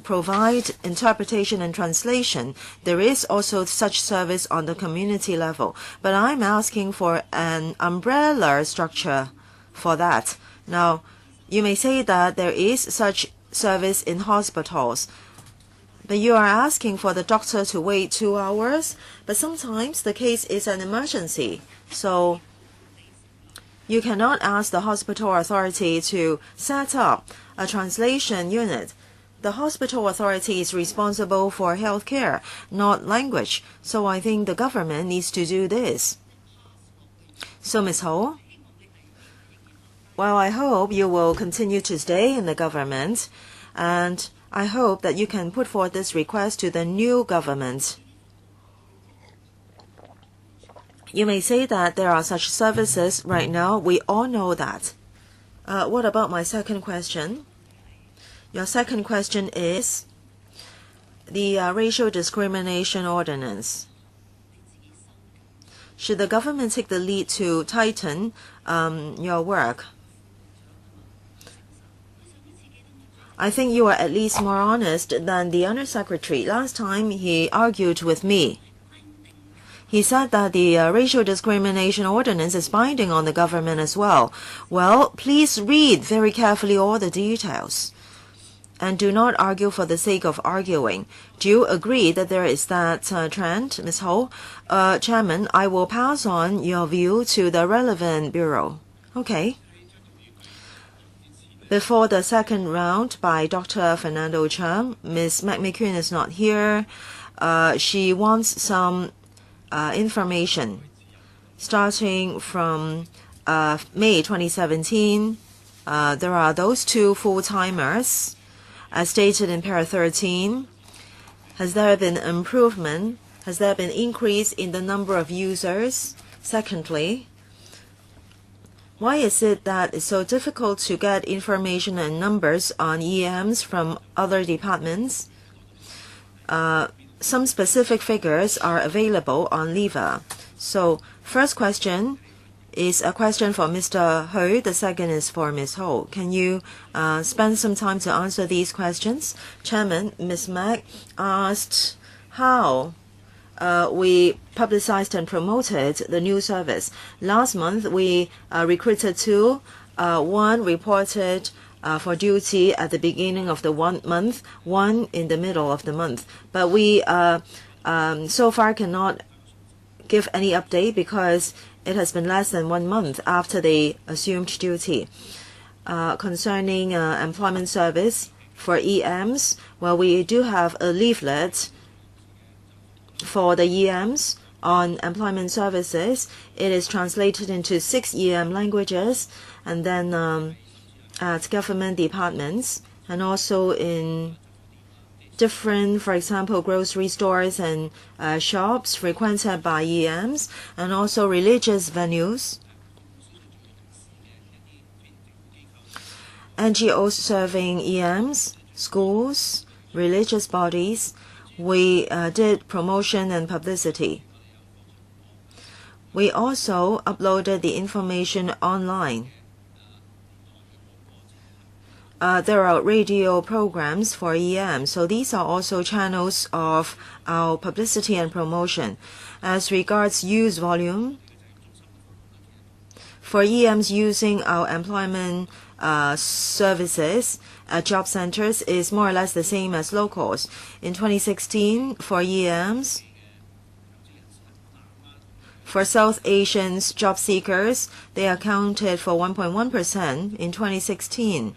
provide interpretation and translation. There is also such service on the community level. But I'm asking for an umbrella structure for that. Now, you may say that there is such service in hospitals, but you are asking for the doctor to wait 2 hours, but sometimes the case is an emergency. So you cannot ask the hospital authority to set up a translation unit. The hospital authority is responsible for health care, not language. So I think the government needs to do this. So Ms. Ho, well, I hope you will continue to stay in the government, and I hope that you can put forth this request to the new government. You may say that there are such services right now. We all know that. What about my second question? Your second question is the racial discrimination ordinance. Should the government take the lead to tighten your work? I think you are at least more honest than the Undersecretary. Last time he argued with me. He said that the racial discrimination ordinance is binding on the government as well. Well, please read very carefully all the details. And do not argue for the sake of arguing. Do you agree that there is that trend, Ms. Ho? Chairman, I will pass on your view to the relevant bureau. Okay. Before the second round by Dr. Fernando Chang, Ms. McMahon is not here. She wants some information. Starting from May 2017, there are those 2 full-timers. As stated in para 13, has there been improvement? Has there been increase in the number of users? Secondly, why is it that it's so difficult to get information and numbers on EMs from other departments? Some specific figures are available on LEVA. So, first question is a question for Mr. Hu. The second is for Ms. Ho. Can you spend some time to answer these questions? Chairman, Ms. Mac asked how we publicized and promoted the new service. Last month, we recruited 2. One reported for duty at the beginning of the 1 month, one in the middle of the month. But we so far cannot give any update because it has been less than 1 month after they assumed duty. Concerning employment service for EMs, well, we do have a leaflet for the EMs on employment services. It is translated into 6 EM languages, and then at government departments, and also in different, for example, grocery stores and shops frequented by EMs, and also religious venues, NGOs serving EMs, schools, religious bodies. We did promotion and publicity. We also uploaded the information online. There are radio programs for EM, so these are also channels of our publicity and promotion. As regards use volume, for EMs using our employment services at job centers is more or less the same as locals. In 2016, for EMs, for South Asians job seekers, they accounted for 1.1% in 2016.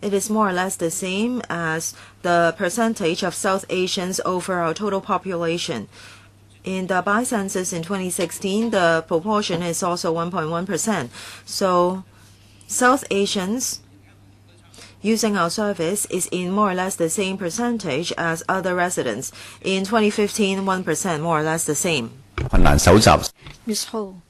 it is more or less the same as the percentage of South Asians over our total population. In the by-census in 2016, the proportion is also 1.1%. So South Asians using our service is in more or less the same percentage as other residents. In 2015, 1%, more or less the same. Ms. Ho,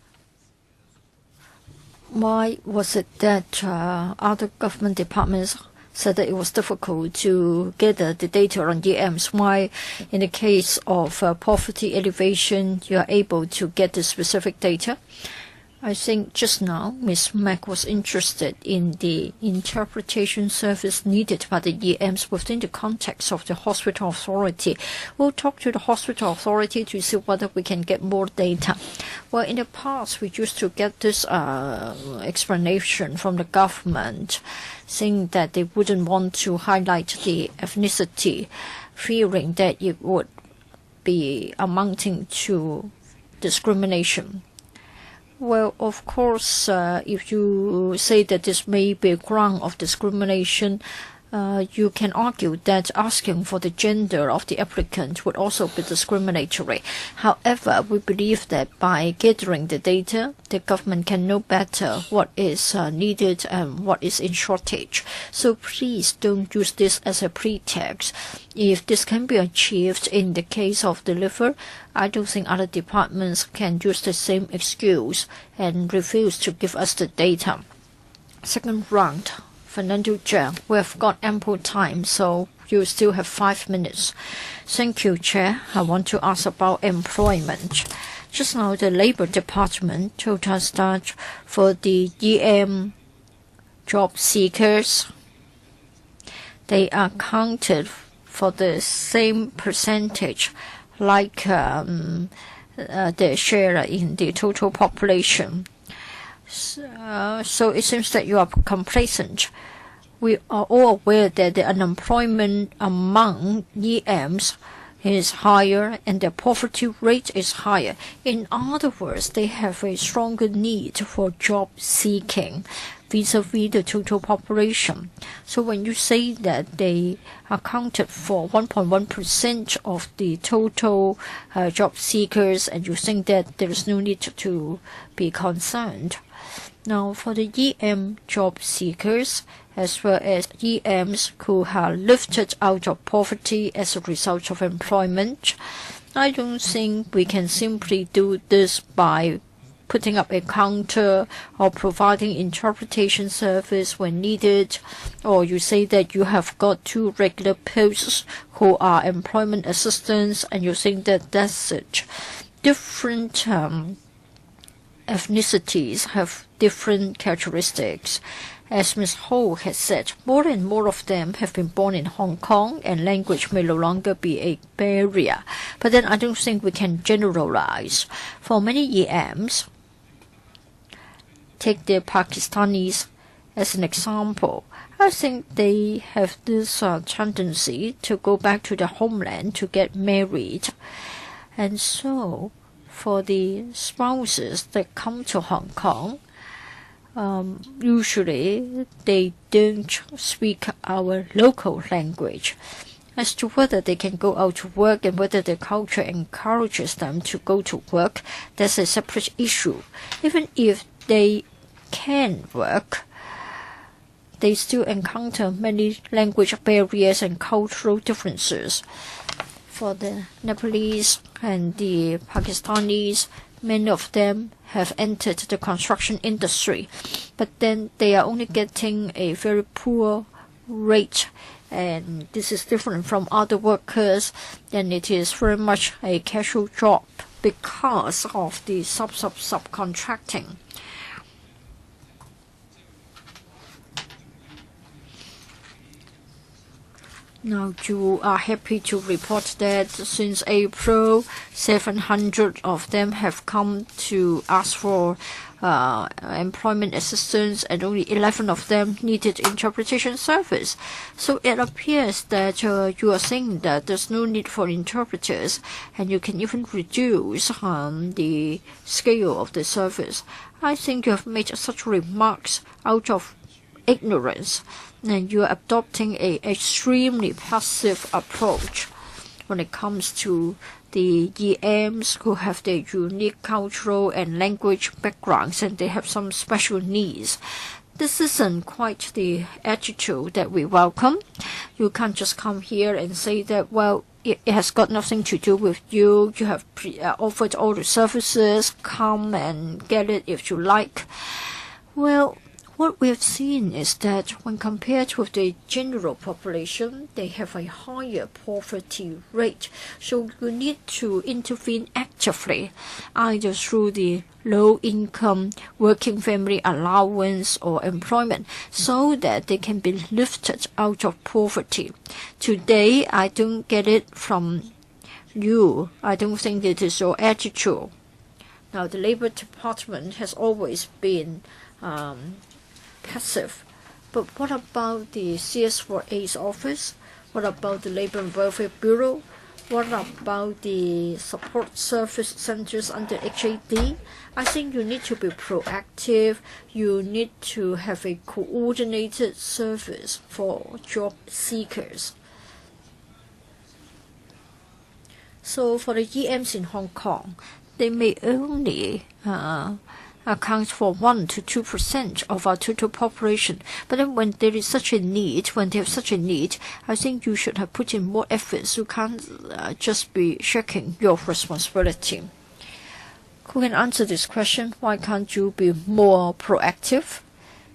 why was it that other government departments said that it was difficult to gather the data on EMs? Why, in the case of poverty elevation, you are able to get the specific data? I think just now Ms. Mack was interested in the interpretation service needed by the EMs within the context of the hospital authority. We'll talk to the hospital authority to see whether we can get more data. Well, in the past, we used to get this explanation from the government, saying that they wouldn't want to highlight the ethnicity, fearing that it would be amounting to discrimination. Well, of course, if you say that this may be a ground of discrimination, you can argue that asking for the gender of the applicant would also be discriminatory. However, we believe that by gathering the data, the government can know better what is needed and what is in shortage. So please don't use this as a pretext. If this can be achieved in the case of the liver, I don't think other departments can use the same excuse and refuse to give us the data. Second round. Fernando Chair, we have got ample time, so you still have 5 minutes. Thank you, Chair. I want to ask about employment. Just now, the Labour Department told us that for the EM job seekers, they are counted for the same percentage like their share in the total population. So it seems that you are complacent. We are all aware that the unemployment among EMs is higher and their poverty rate is higher. In other words, they have a stronger need for job seeking vis-a-vis the total population. So when you say that they accounted for 1.1% of the total job seekers, and you think that there is no need to be concerned. Now, for the EM job seekers, as well as EMs who are lifted out of poverty as a result of employment, I don't think we can simply do this by putting up a counter or providing interpretation service when needed, or you say that you have got 2 regular posts who are employment assistants and you think that that's it. Different ethnicities have different characteristics. As Ms. Ho has said, more and more of them have been born in Hong Kong, and language may no longer be a barrier. But then I don't think we can generalize. For many EMs, take the Pakistanis as an example, I think they have this tendency to go back to their homeland to get married. And so, for the spouses that come to Hong Kong, usually they don't speak our local language. As to whether they can go out to work and whether their culture encourages them to go to work, that's a separate issue. Even if they can work, they still encounter many language barriers and cultural differences. For the Nepalese and the Pakistanis, many of them have entered the construction industry, but then they are only getting a very poor rate, and this is different from other workers, and it is very much a casual job because of the subcontracting. Now, you are happy to report that since April, 700 of them have come to ask for employment assistance, and only 11 of them needed interpretation service. So it appears that you are saying that there's no need for interpreters, and you can even reduce the scale of the service. I think you have made such remarks out of ignorance, and you are adopting an extremely passive approach when it comes to the EMs who have their unique cultural and language backgrounds, and they have some special needs. This isn't quite the attitude that we welcome. You can't just come here and say that, well, it has got nothing to do with you. You have offered all the services. Come and get it if you like. Well, what we have seen is that when compared with the general population, they have a higher poverty rate. So you need to intervene actively, either through the low-income working family allowance or employment, so that they can be lifted out of poverty. Today, I don't get it from you. I don't think it is your attitude. Now, the Labor Department has always been passive. But what about the CS4A's office? What about the Labor and Welfare Bureau? What about the support service centers under HAD? I think you need to be proactive. You need to have a coordinated service for job seekers. So for the EMs in Hong Kong, they may only accounts for 1 to 2% of our total population. But then when there is such a need, I think you should have put in more efforts. You can't just be shirking your responsibility. Who can answer this question? Why can't you be more proactive?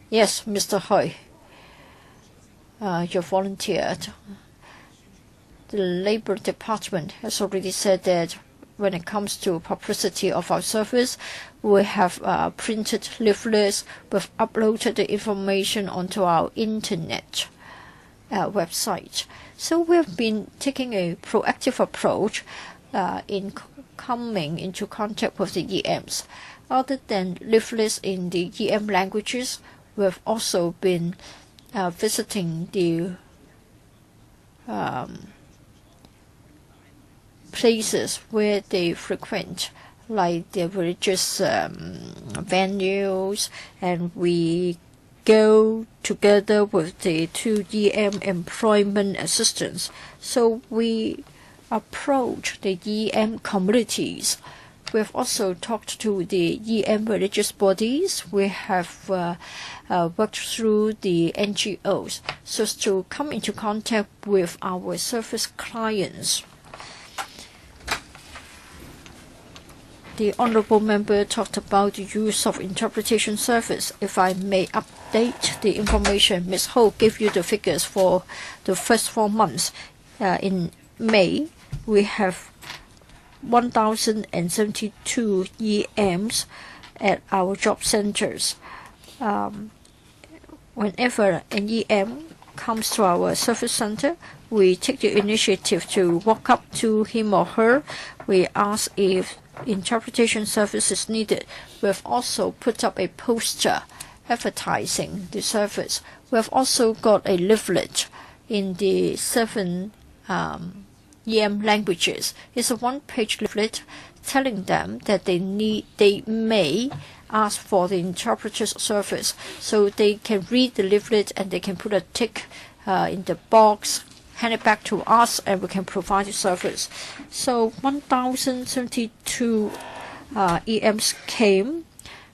Yes, Mr. Hui, you volunteered. The Labor Department has already said that when it comes to publicity of our service, we have printed leaflets, we've uploaded the information onto our internet website. So we've been taking a proactive approach in coming into contact with the EMs. Other than leaflets in the EM languages, we've also been visiting the places where they frequent, like the religious venues, and we go together with the 2 EM employment assistants. So we approach the EM communities. We've also talked to the EM religious bodies. We have worked through the NGOs so as to come into contact with our service clients. The Honourable Member talked about the use of interpretation service. If I may update the information, Ms. Ho gave you the figures for the first 4 months. In May, we have 1,072 EMs at our job centres. Whenever an EM comes to our service centre, we take the initiative to walk up to him or her. We ask if interpretation service is needed. We've also put up a poster advertising the service. We've also got a leaflet in the 7 EM languages. It's a 1-page leaflet telling them that they may ask for the interpreter's service, so they can read the leaflet and they can put a tick in the box, hand it back to us, and we can provide the service. So 1,072 EMs came,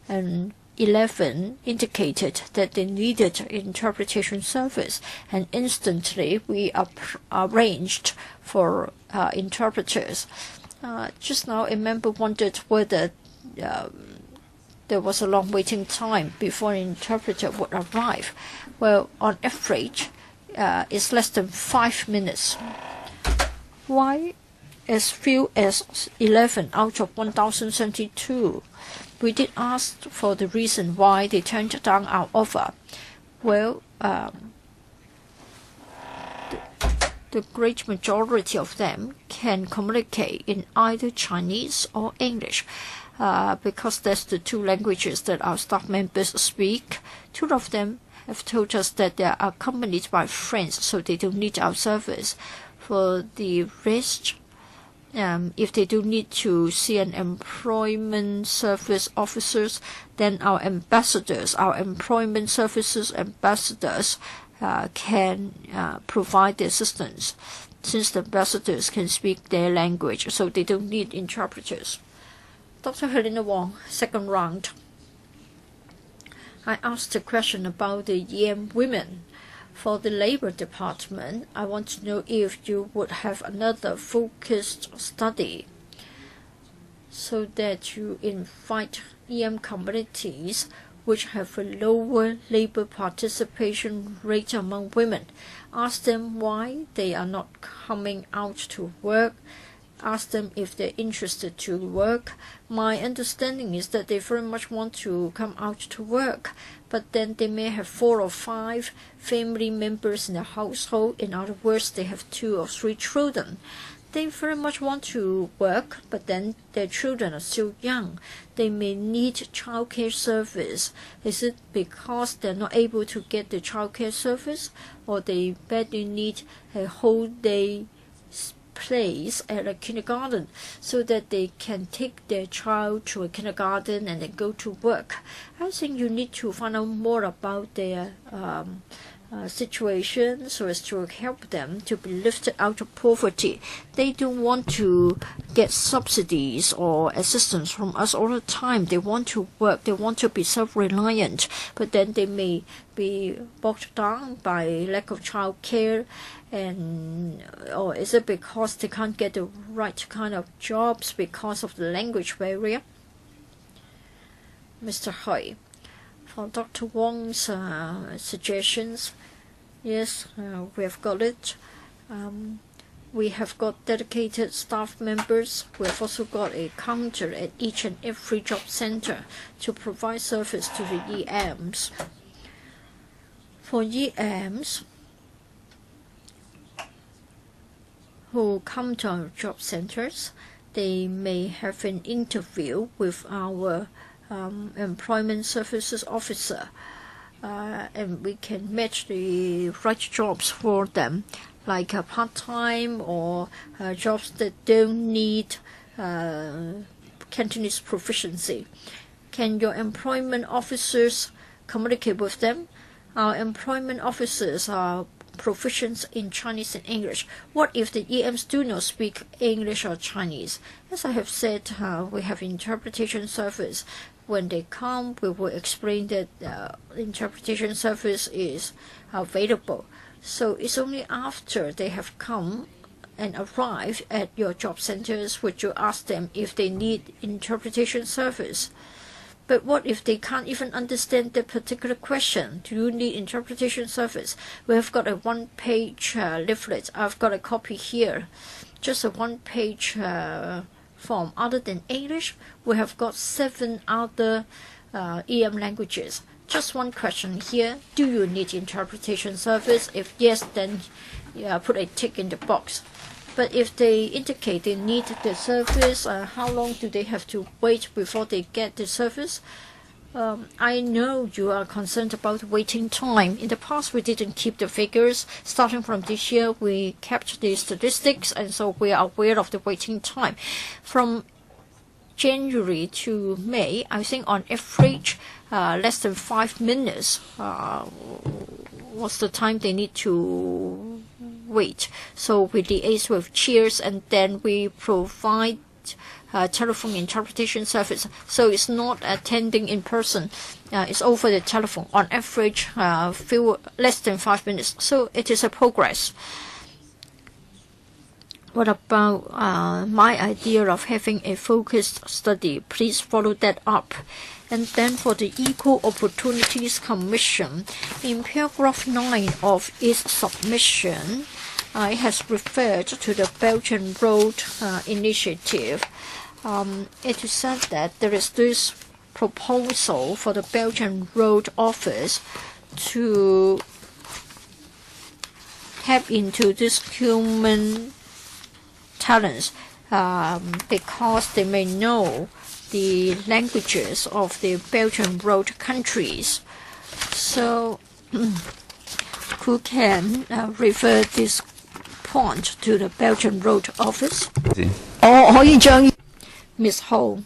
and 11 indicated that they needed interpretation service, and instantly we arranged for interpreters. Just now, a member wondered whether there was a long waiting time before an interpreter would arrive. Well, on average, it's less than 5 minutes. Why as few as 11 out of 1,072? We did ask for the reason why they turned down our offer. Well, the great majority of them can communicate in either Chinese or English, because that's the 2 languages that our staff members speak. 2 of them have told us that they are accompanied by friends, so they don't need our service. For the rest, if they do need to see an employment service officers, then our ambassadors, our employment services ambassadors, can provide the assistance, since the ambassadors can speak their language, so they don't need interpreters. Dr. Helena Wong, second round. I asked a question about the EM women. For the Labor Department, I want to know if you would have another focused study so that you invite EM communities which have a lower labor participation rate among women. Ask them why they are not coming out to work. Ask them if they're interested to work. My understanding is that they very much want to come out to work, but then they may have 4 or 5 family members in the household. In other words, they have 2 or 3 children. They very much want to work, but then their children are still young. They may need childcare service. Is it because they're not able to get the childcare service, or they badly need a whole day place at a kindergarten so that they can take their child to a kindergarten and then go to work? I think you need to find out more about their situation so as to help them to be lifted out of poverty. They don't want to get subsidies or assistance from us all the time. They want to work, they want to be self-reliant, but then they may be bogged down by lack of child care. Or is it because they can't get the right kind of jobs because of the language barrier? Mr. Hui, for Dr. Wong's suggestions, yes, we have got it. We have got dedicated staff members. We have also got a counter at each and every job center to provide service to the EMs. For EMs who come to our job centers, they may have an interview with our employment services officer, and we can match the right jobs for them, like part-time or jobs that don't need Cantonese proficiency. Can your employment officers communicate with them? Our employment officers are proficient in Chinese and English. What if the EMs do not speak English or Chinese? As I have said, we have interpretation service. When they come, we will explain that interpretation service is available. So it's only after they have come and arrived at your job centers would you ask them if they need interpretation service. But what if they can't even understand that particular question? Do you need interpretation service? We have got a one-page leaflet. I've got a copy here. Just a one-page form. Other than English, we have got 7 other EM languages. Just one question here. Do you need interpretation service? If yes, then put a tick in the box. But if they indicate they need the service, how long do they have to wait before they get the service? I know you are concerned about waiting time. In the past, we didn't keep the figures. Starting from this year, we kept the statistics, and so we are aware of the waiting time. From January to May, I think on average, less than 5 minutes was the time they need to wait. So we liaise with Cheers, and then we provide telephone interpretation service. So it's not attending in person. It's over the telephone. On average, less than 5 minutes. So it is a progress. What about my idea of having a focused study? Please follow that up. And then for the Equal Opportunities Commission, in paragraph 9 of its submission, it has referred to the Belt and Road Initiative. It is said that there is this proposal for the Belt and Road Office to tap into this human talents because they may know the languages of the Belt and Road countries. So who can refer this point to the Belt and Road Office? Ms. Ho,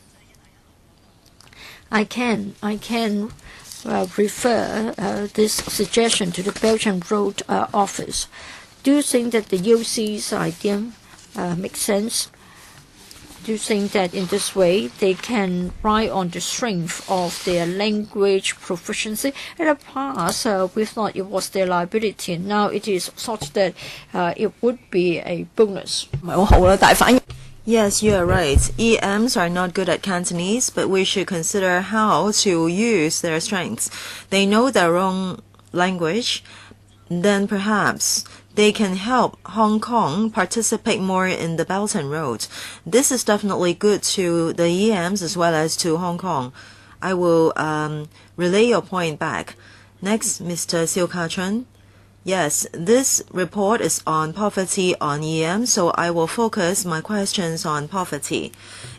I can refer this suggestion to the Belt and Road Office. Do you think that the UC's idea makes sense? Do you think that in this way they can ride on the strength of their language proficiency? In the past, we thought it was their liability, and now it is such that it would be a bonus. Yes, you are right. EMs are not good at Cantonese, but we should consider how to use their strengths. They know their own language, then perhaps they can help Hong Kong participate more in the Belt and Road. This is definitely good to the EMs as well as to Hong Kong. I will relay your point back. Next, Mr. Siu Ka-chun. Yes, this report is on poverty on EM, so I will focus my questions on poverty.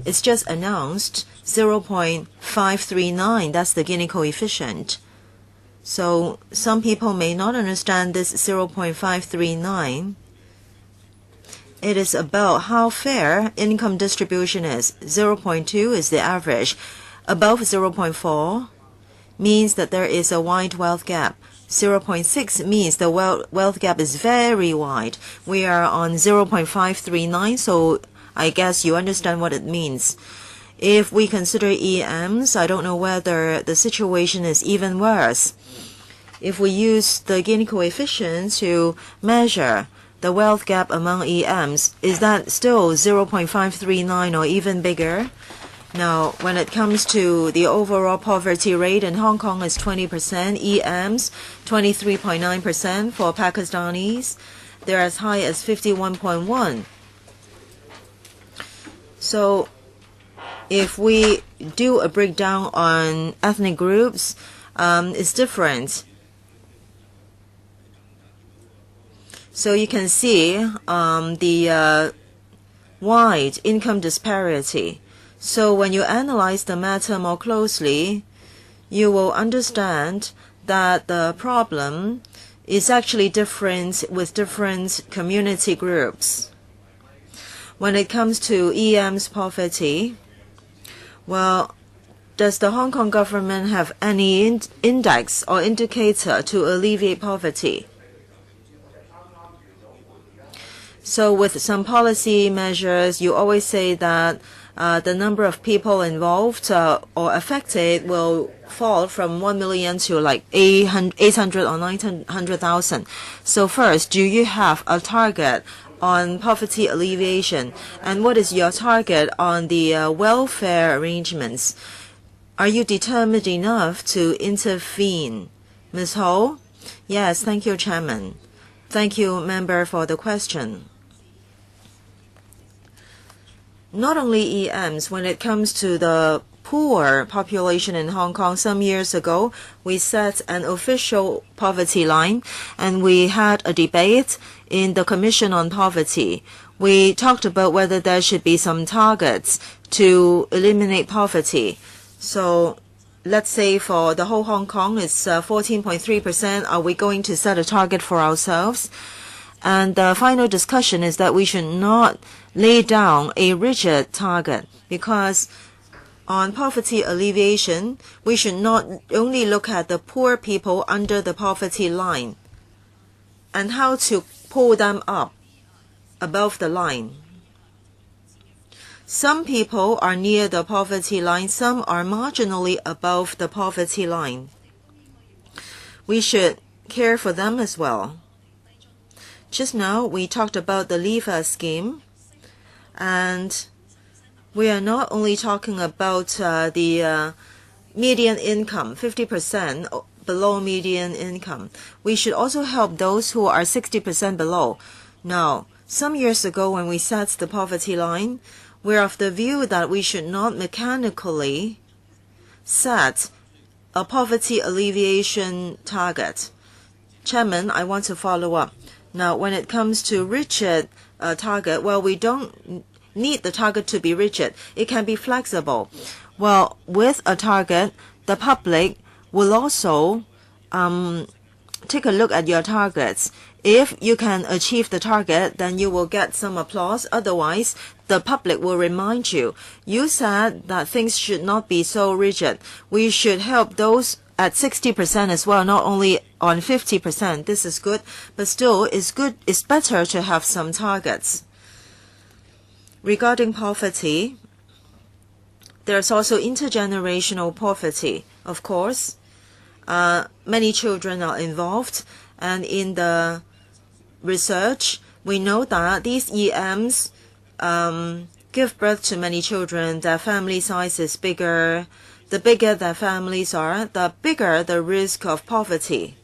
It's just announced 0.539, that's the Gini coefficient. So some people may not understand this 0.539. It is about how fair income distribution is. 0.2 is the average. Above 0.4 means that there is a wide wealth gap. 0.6 means the wealth gap is very wide. We are on 0.539, so I guess you understand what it means. If we consider EMs, I don't know whether the situation is even worse. If we use the Gini coefficient to measure the wealth gap among EMs, is that still 0.539 or even bigger? Now, when it comes to the overall poverty rate in Hong Kong is 20%, EMs 23.9%, for Pakistanis they're as high as 51.1. So if we do a breakdown on ethnic groups, it's different. So you can see the wide income disparity. So when you analyze the matter more closely, you will understand that the problem is actually different with different community groups. When it comes to EM's poverty, well, does the Hong Kong government have any index or indicator to alleviate poverty? So with some policy measures, you always say that the number of people involved or affected will fall from 1 million to like 800 or 900,000. So first, do you have a target on poverty alleviation? And what is your target on the welfare arrangements? Are you determined enough to intervene? Ms. Ho? Yes, thank you, Chairman. Thank you, Member, for the question. Not only EMs, when it comes to the poor population in Hong Kong, some years ago, we set an official poverty line and we had a debate in the Commission on Poverty. We talked about whether there should be some targets to eliminate poverty. So let's say for the whole Hong Kong, it's 14.3%. Are we going to set a target for ourselves? And the final discussion is that we should not lay down a rigid target, because on poverty alleviation, we should not only look at the poor people under the poverty line and how to pull them up above the line. Some people are near the poverty line, some are marginally above the poverty line. We should care for them as well. Just now, we talked about the LEVA scheme, and we are not only talking about the median income, 50% below median income. We should also help those who are 60% below. Now, some years ago when we set the poverty line, we're of the view that we should not mechanically set a poverty alleviation target. Chairman, I want to follow up. Now, when it comes to rigid target, well, we don't need the target to be rigid. It can be flexible. Well, with a target, the public will also take a look at your targets. If you can achieve the target, then you will get some applause. Otherwise, the public will remind you. You said that things should not be so rigid. We should help those at 60% as well, not only on 50%. This is good, but still, it's better to have some targets. Regarding poverty, there's also intergenerational poverty, of course. Many children are involved, and in the research, we know that these EMs give birth to many children. Their family size is bigger. The bigger their families are, the bigger the risk of poverty.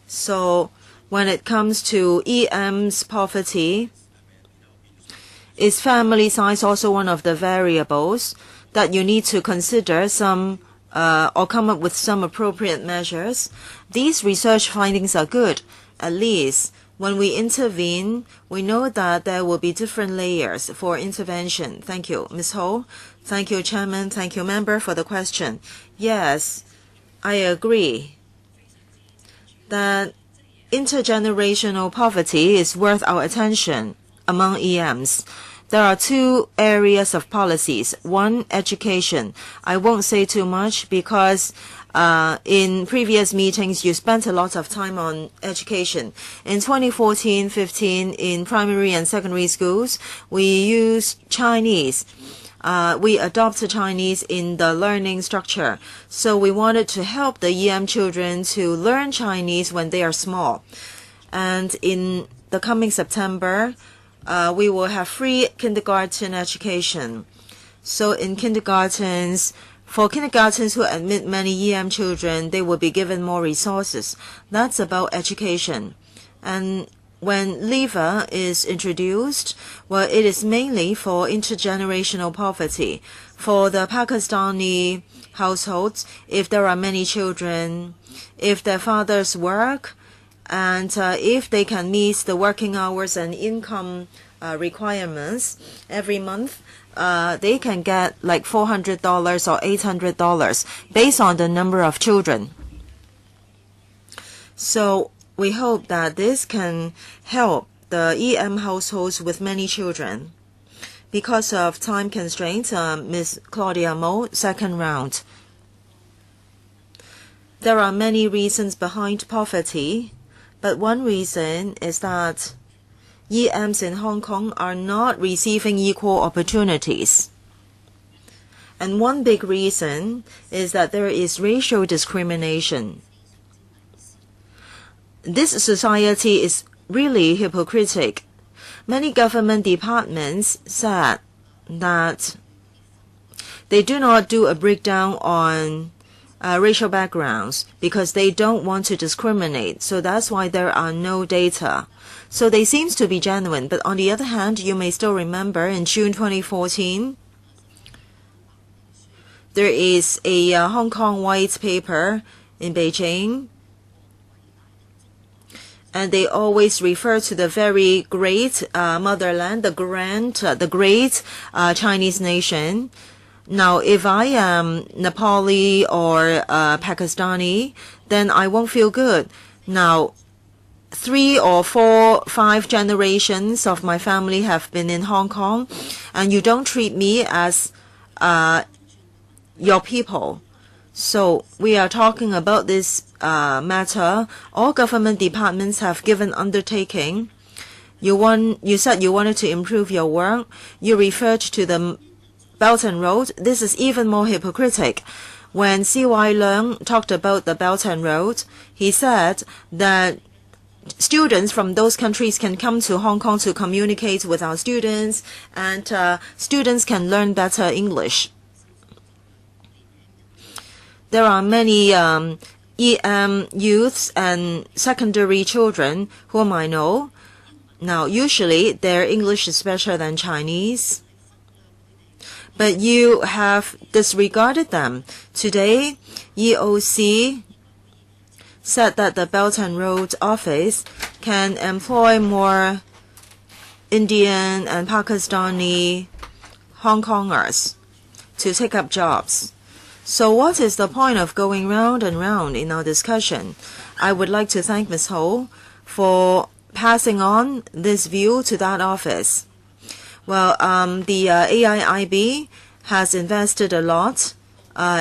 So when it comes to EM's poverty, is family size also one of the variables that you need to consider some or come up with some appropriate measures? These research findings are good. At least when we intervene, we know that there will be different layers for intervention. Thank you, Ms. Ho. Thank you, Chairman. Thank you, Member, for the question. Yes, I agree that intergenerational poverty is worth our attention among EMs. There are two areas of policies. One, education. I won't say too much because in previous meetings you spent a lot of time on education. In 2014-15, in primary and secondary schools, we used Chinese. We adopted Chinese in the learning structure. So we wanted to help the EM children to learn Chinese when they are small. And in the coming September, we will have free kindergarten education. So in kindergartens, for kindergartens who admit many EM children, they will be given more resources. That's about education. And when LEVA is introduced, well, it is mainly for intergenerational poverty. For the Pakistani households, if there are many children, if their fathers work, and if they can meet the working hours and income requirements every month, they can get like $400 or $800 based on the number of children. So we hope that this can help the EM households with many children. Because of time constraints, Ms. Claudia Mo, second round. There are many reasons behind poverty, but one reason is that EMs in Hong Kong are not receiving equal opportunities. And one big reason is that there is racial discrimination. This society is really hypocritical. Many government departments said that they do not do a breakdown on racial backgrounds because they don't want to discriminate. So that's why there are no data. So they seem to be genuine. But on the other hand, you may still remember in June 2014, there is a Hong Kong white paper in Beijing. And they always refer to the very great motherland, the great Chinese nation. Now, if I am Nepali or Pakistani, then I won't feel good. Now, 3 or 4, 5 generations of my family have been in Hong Kong, and you don't treat me as your people. So we are talking about this matter. All government departments have given undertaking. You said you wanted to improve your work. You referred to the Belt and Road. This is even more hypocritical. When C.Y. Leung talked about the Belt and Road, he said that students from those countries can come to Hong Kong to communicate with our students, and students can learn better English. There are many EM youths and secondary children whom I know. Now, usually their English is better than Chinese, but you have disregarded them. Today, EOC said that the Belt and Road Office can employ more Indian and Pakistani Hong Kongers to take up jobs. So what is the point of going round and round in our discussion? I would like to thank Ms. Ho for passing on this view to that office. Well, the AIIB has invested a lot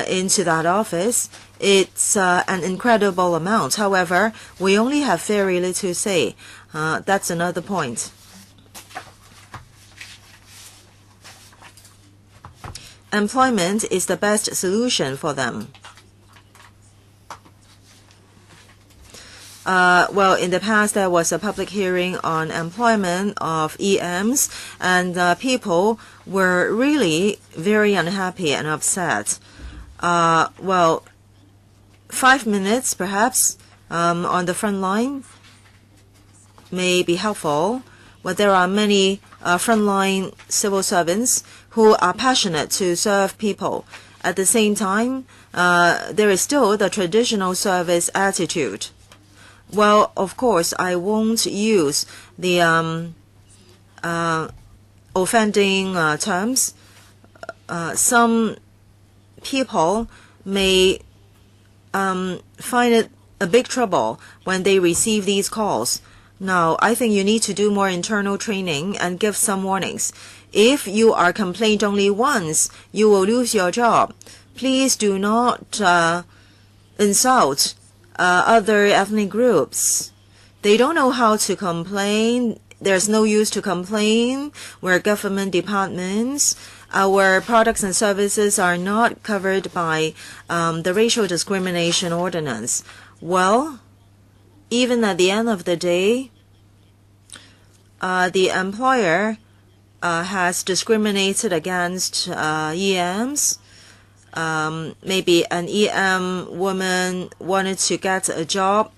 into that office. It's an incredible amount. However, we only have very little to say. That's another point. Employment is the best solution for them. Well, in the past, there was a public hearing on employment of EMs, and people were really very unhappy and upset. Well, 5 minutes perhaps on the front line may be helpful. Well, there are many frontline civil servants who are passionate to serve people. At the same time, there is still the traditional service attitude. Well, of course, I won't use the offending terms. Some people may find it a big trouble when they receive these calls. Now, I think you need to do more internal training and give some warnings. If you are complained only once, you will lose your job. Please do not insult other ethnic groups. They don't know how to complain. There's no use to complain. We're government departments. Our products and services are not covered by the racial discrimination ordinance. Well, even at the end of the day, the employer has discriminated against EMs. Maybe an EM woman wanted to get a job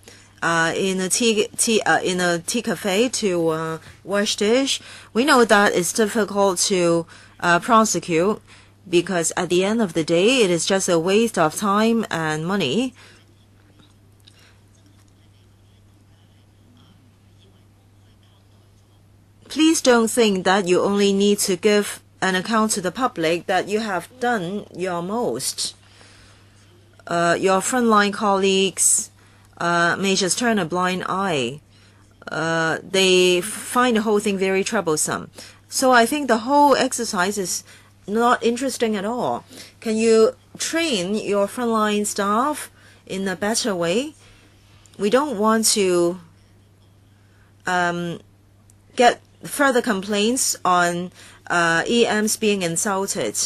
in a tea cafe to wash dish. We know that it's difficult to prosecute because at the end of the day, it is just a waste of time and money. Please don't think that you only need to give an account to the public that you have done your most. Your frontline colleagues may just turn a blind eye. They find the whole thing very troublesome. So I think the whole exercise is not interesting at all. Can you train your frontline staff in a better way? We don't want to get further complaints on EMs being insulted.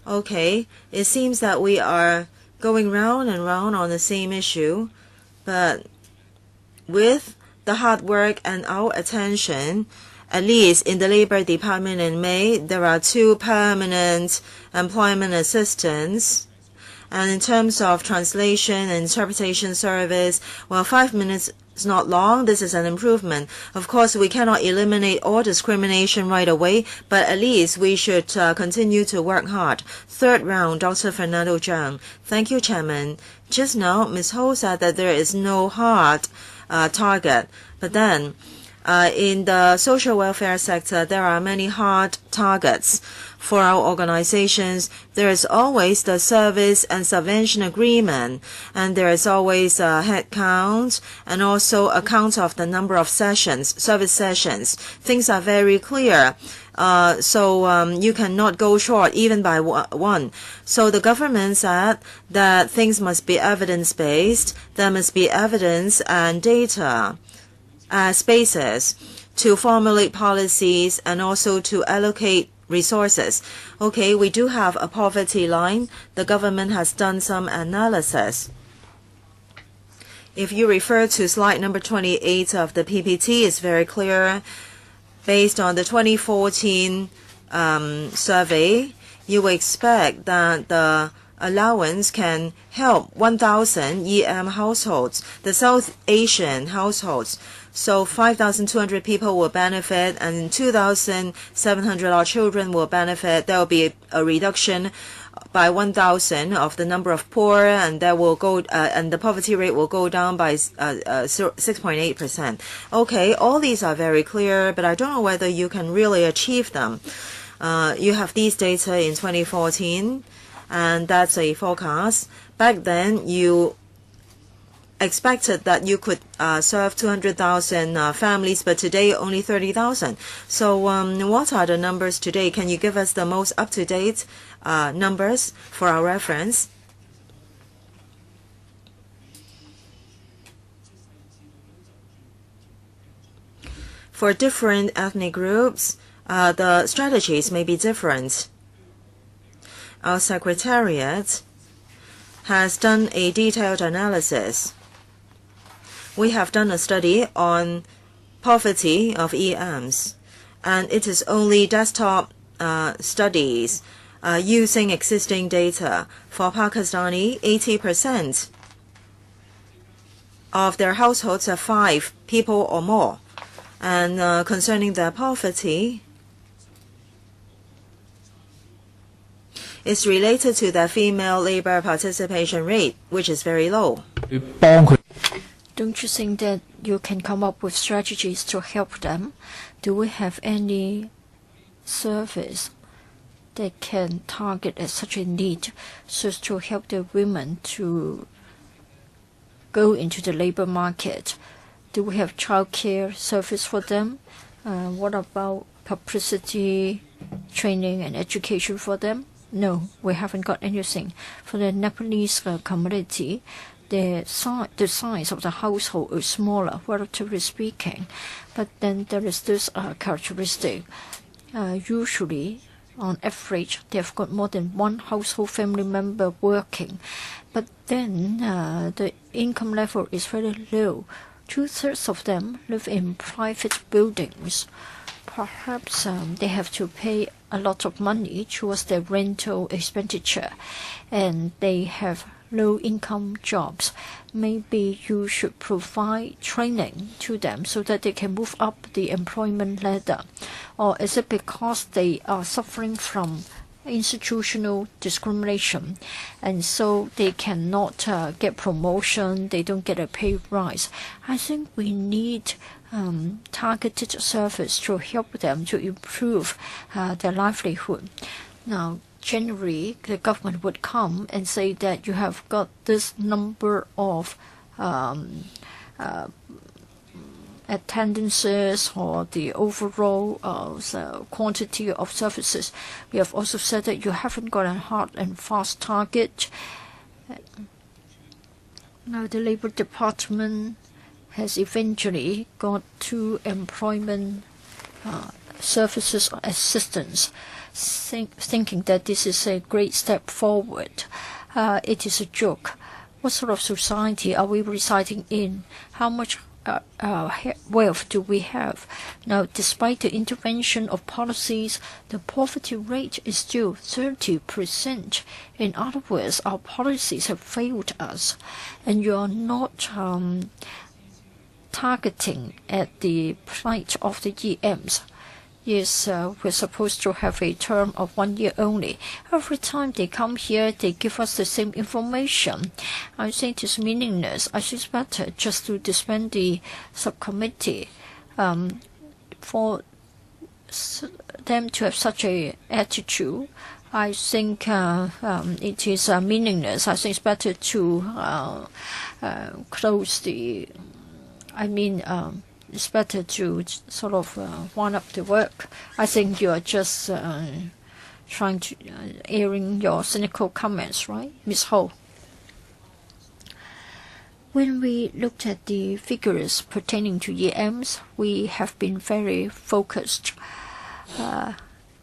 Okay, it seems that we are going round and round on the same issue, but with the hard work and our attention, at least in the Labor Department in May, there are 2 permanent employment assistants. And in terms of translation and interpretation service, well, 5 minutes is not long. This is an improvement. Of course, we cannot eliminate all discrimination right away, but at least we should continue to work hard. Third round, Dr. Fernando Zhang. Thank you, Chairman. Just now, Ms. Ho said that there is no hard target, but then in the social welfare sector, there are many hard targets. For our organizations, there is always the service and subvention agreement, and there is always a head count and also a count of the number of sessions, service sessions. Things are very clear. So you cannot go short even by one. So the government said that things must be evidence-based. There must be evidence and data as basis to formulate policies and also to allocate resources. Okay, we do have a poverty line. The government has done some analysis. If you refer to slide number 28 of the PPT, it's very clear. Based on the 2014 survey, you will expect that the allowance can help 1,000 EM households, the South Asian households. So 5,200 people will benefit, and 2,700 odd children will benefit. There will be a reduction by 1,000 of the number of poor, and that will go, and the poverty rate will go down by 6.8%. Okay, all these are very clear, but I don't know whether you can really achieve them. You have these data in 2014. and that's a forecast. Back then, you expected that you could serve 200,000 families, but today only 30,000. So what are the numbers today? Can you give us the most up-to-date numbers for our reference? For different ethnic groups, the strategies may be different. Our Secretariat has done a detailed analysis. We have done a study on poverty of EMs, and it is only desktop studies using existing data. For Pakistani, 80% of their households are 5 people or more. And concerning their poverty, it's related to their female labor participation rate, which is very low. Don't you think that you can come up with strategies to help them? Do we have any service that can target at such a need so as to help the women to go into the labor market? Do we have childcare service for them? What about publicity, training and education for them? No, we haven't got anything. For the Nepalese community, the size of the household is smaller, relatively speaking. But then there is this characteristic. Usually, on average, they've got more than one household family member working. But then the income level is very low. 2/3 of them live in private buildings. Perhaps they have to pay a lot of money towards their rental expenditure, and they have low-income jobs. Maybe you should provide training to them so that they can move up the employment ladder. Or is it because they are suffering from institutional discrimination, and so they cannot get promotion, they don't get a pay rise? I think we need targeted service to help them to improve their livelihood. Now, generally, the government would come and say that you have got this number of attendances or the overall quantity of services. We have also said that you haven't got a hard and fast target. Now the Labour Department has eventually got 2 employment services assistants, thinking that this is a great step forward. It is a joke. What sort of society are we residing in? How much wealth do we have? Now, despite the intervention of policies, the poverty rate is still 30%. In other words, our policies have failed us, and you are not targeting at the plight of the EMs. Yes, we're supposed to have a term of 1 year only. Every time they come here, they give us the same information. I think it's meaningless. I think it's better just to disband the subcommittee. For them to have such an attitude, I think it is meaningless. I think it's better to close the... it's better to sort of wind up the work. I think you are just trying to airing your cynical comments, right, Ms. Ho? When we looked at the figures pertaining to EMs, we have been very focused.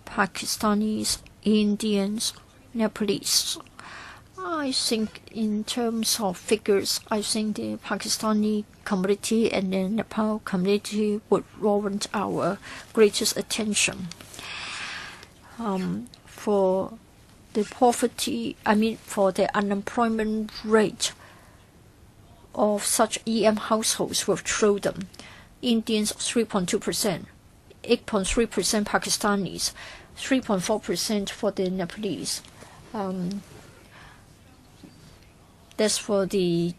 Pakistanis, Indians, Nepalese. I think in terms of figures, I think the Pakistani community and the Nepal community would warrant our greatest attention. For the for the unemployment rate of such EM households, we've showed them. Indians 3.2%, 8.3% Pakistanis, 3.4% for the Nepalese. That's for the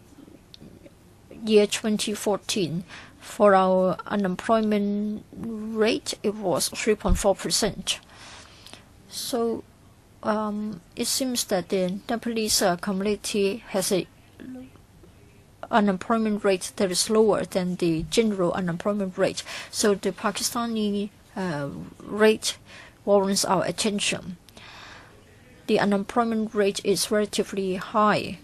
year 2014. For our unemployment rate, it was 3.4%. So it seems that the Nepalese community has a unemployment rate that is lower than the general unemployment rate. So the Pakistani rate warrants our attention. The unemployment rate is relatively high.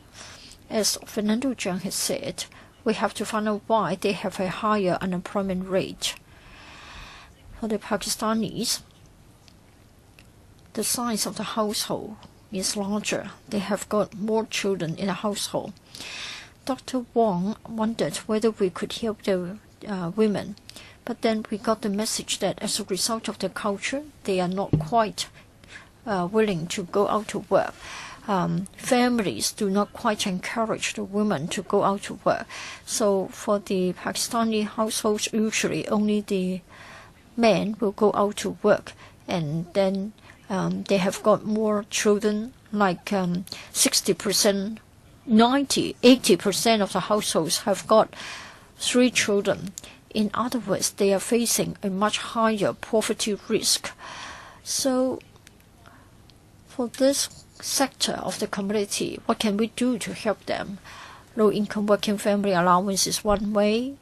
As Fernando Zhang has said, we have to find out why they have a higher unemployment rate. For the Pakistanis, the size of the household is larger. They have got more children in a household. Dr. Wong wondered whether we could help the women, but then we got the message that as a result of the culture, they are not quite willing to go out to work. Families do not quite encourage the women to go out to work. So for the Pakistani households, usually only the men will go out to work, and then they have got more children, like 60%, 90%, 80% of the households have got 3 children. In other words, they are facing a much higher poverty risk. So for this sector of the community, what can we do to help them? Low-income working family allowance is one way,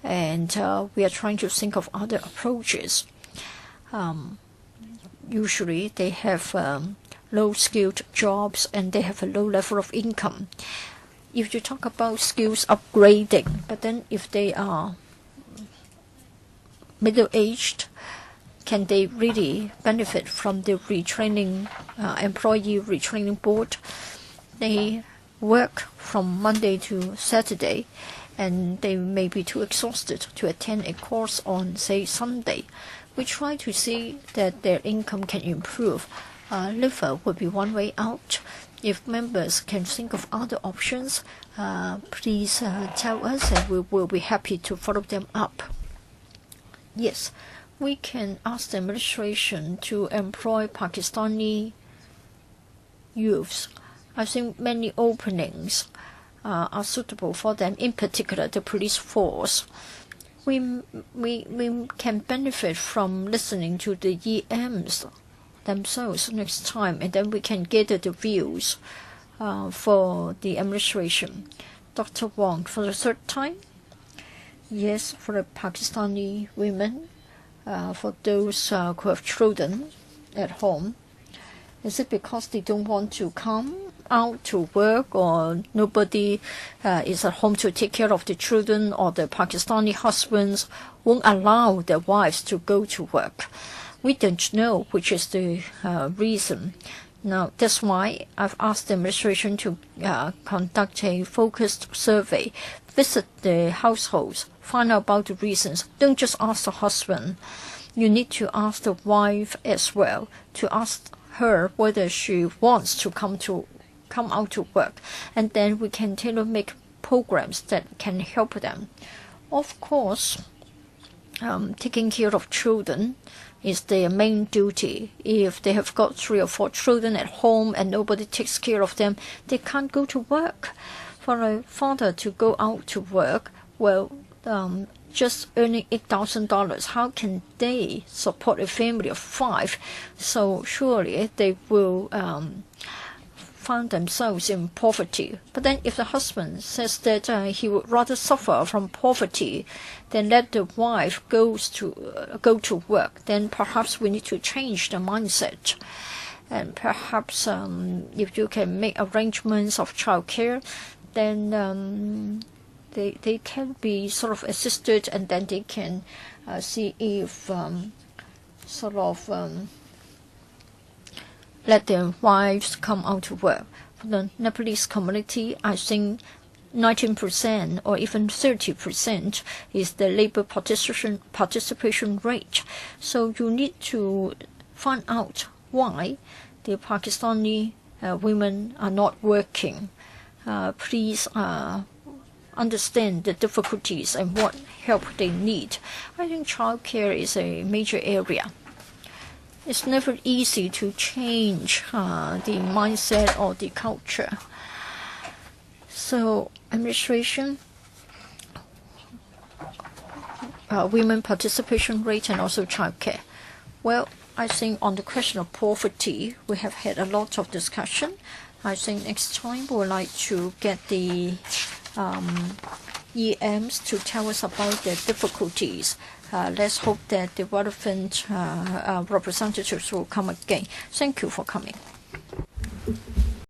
and we are trying to think of other approaches. Usually they have low-skilled jobs and they have a low level of income. If you talk about skills upgrading, but then if they are middle-aged, can they really benefit from the retraining, employee retraining board? They work from Monday to Saturday, and they may be too exhausted to attend a course on, say, Sunday. We try to see that their income can improve. Liver would be one way out. If members can think of other options, please tell us, and we will be happy to follow them up. Yes, we can ask the administration to employ Pakistani youths. I think many openings are suitable for them, in particular the police force. We can benefit from listening to the EMs themselves next time, and then we can gather the views for the administration. Dr. Wong, for the 3rd time? Yes, for the Pakistani women, for those who have children at home. Is it because they don't want to come out to work, or nobody is at home to take care of the children, or the Pakistani husbands won't allow their wives to go to work? We don't know which is the reason. Now, that's why I've asked the administration to conduct a focused survey, visit the households, find out about the reasons. Don't just ask the husband. You need to ask the wife as well, to ask her whether she wants to come out to work, and then we can tailor-make programs that can help them. Of course, taking care of children is their main duty. If they have got 3 or 4 children at home and nobody takes care of them, they can't go to work. For a father to go out to work, well, just earning $8,000, how can they support a family of 5? So surely they will find themselves in poverty. But then if the husband says that he would rather suffer from poverty than let the wife go to work, then perhaps we need to change the mindset. And perhaps if you can make arrangements of childcare, then they can be sort of assisted, and then they can see if let their wives come out to work. For the Nepalese community, I think 19% or even 30% is the labor participation rate. So you need to find out why the Pakistani women are not working. Please understand the difficulties and what help they need. I think childcare is a major area. It's never easy to change the mindset or the culture. So, administration, women participation rate, and also childcare. Well, I think on the question of poverty, we have had a lot of discussion. I think next time we would like to get the EMs to tell us about their difficulties. Let's hope that the relevant representatives will come again. Thank you for coming.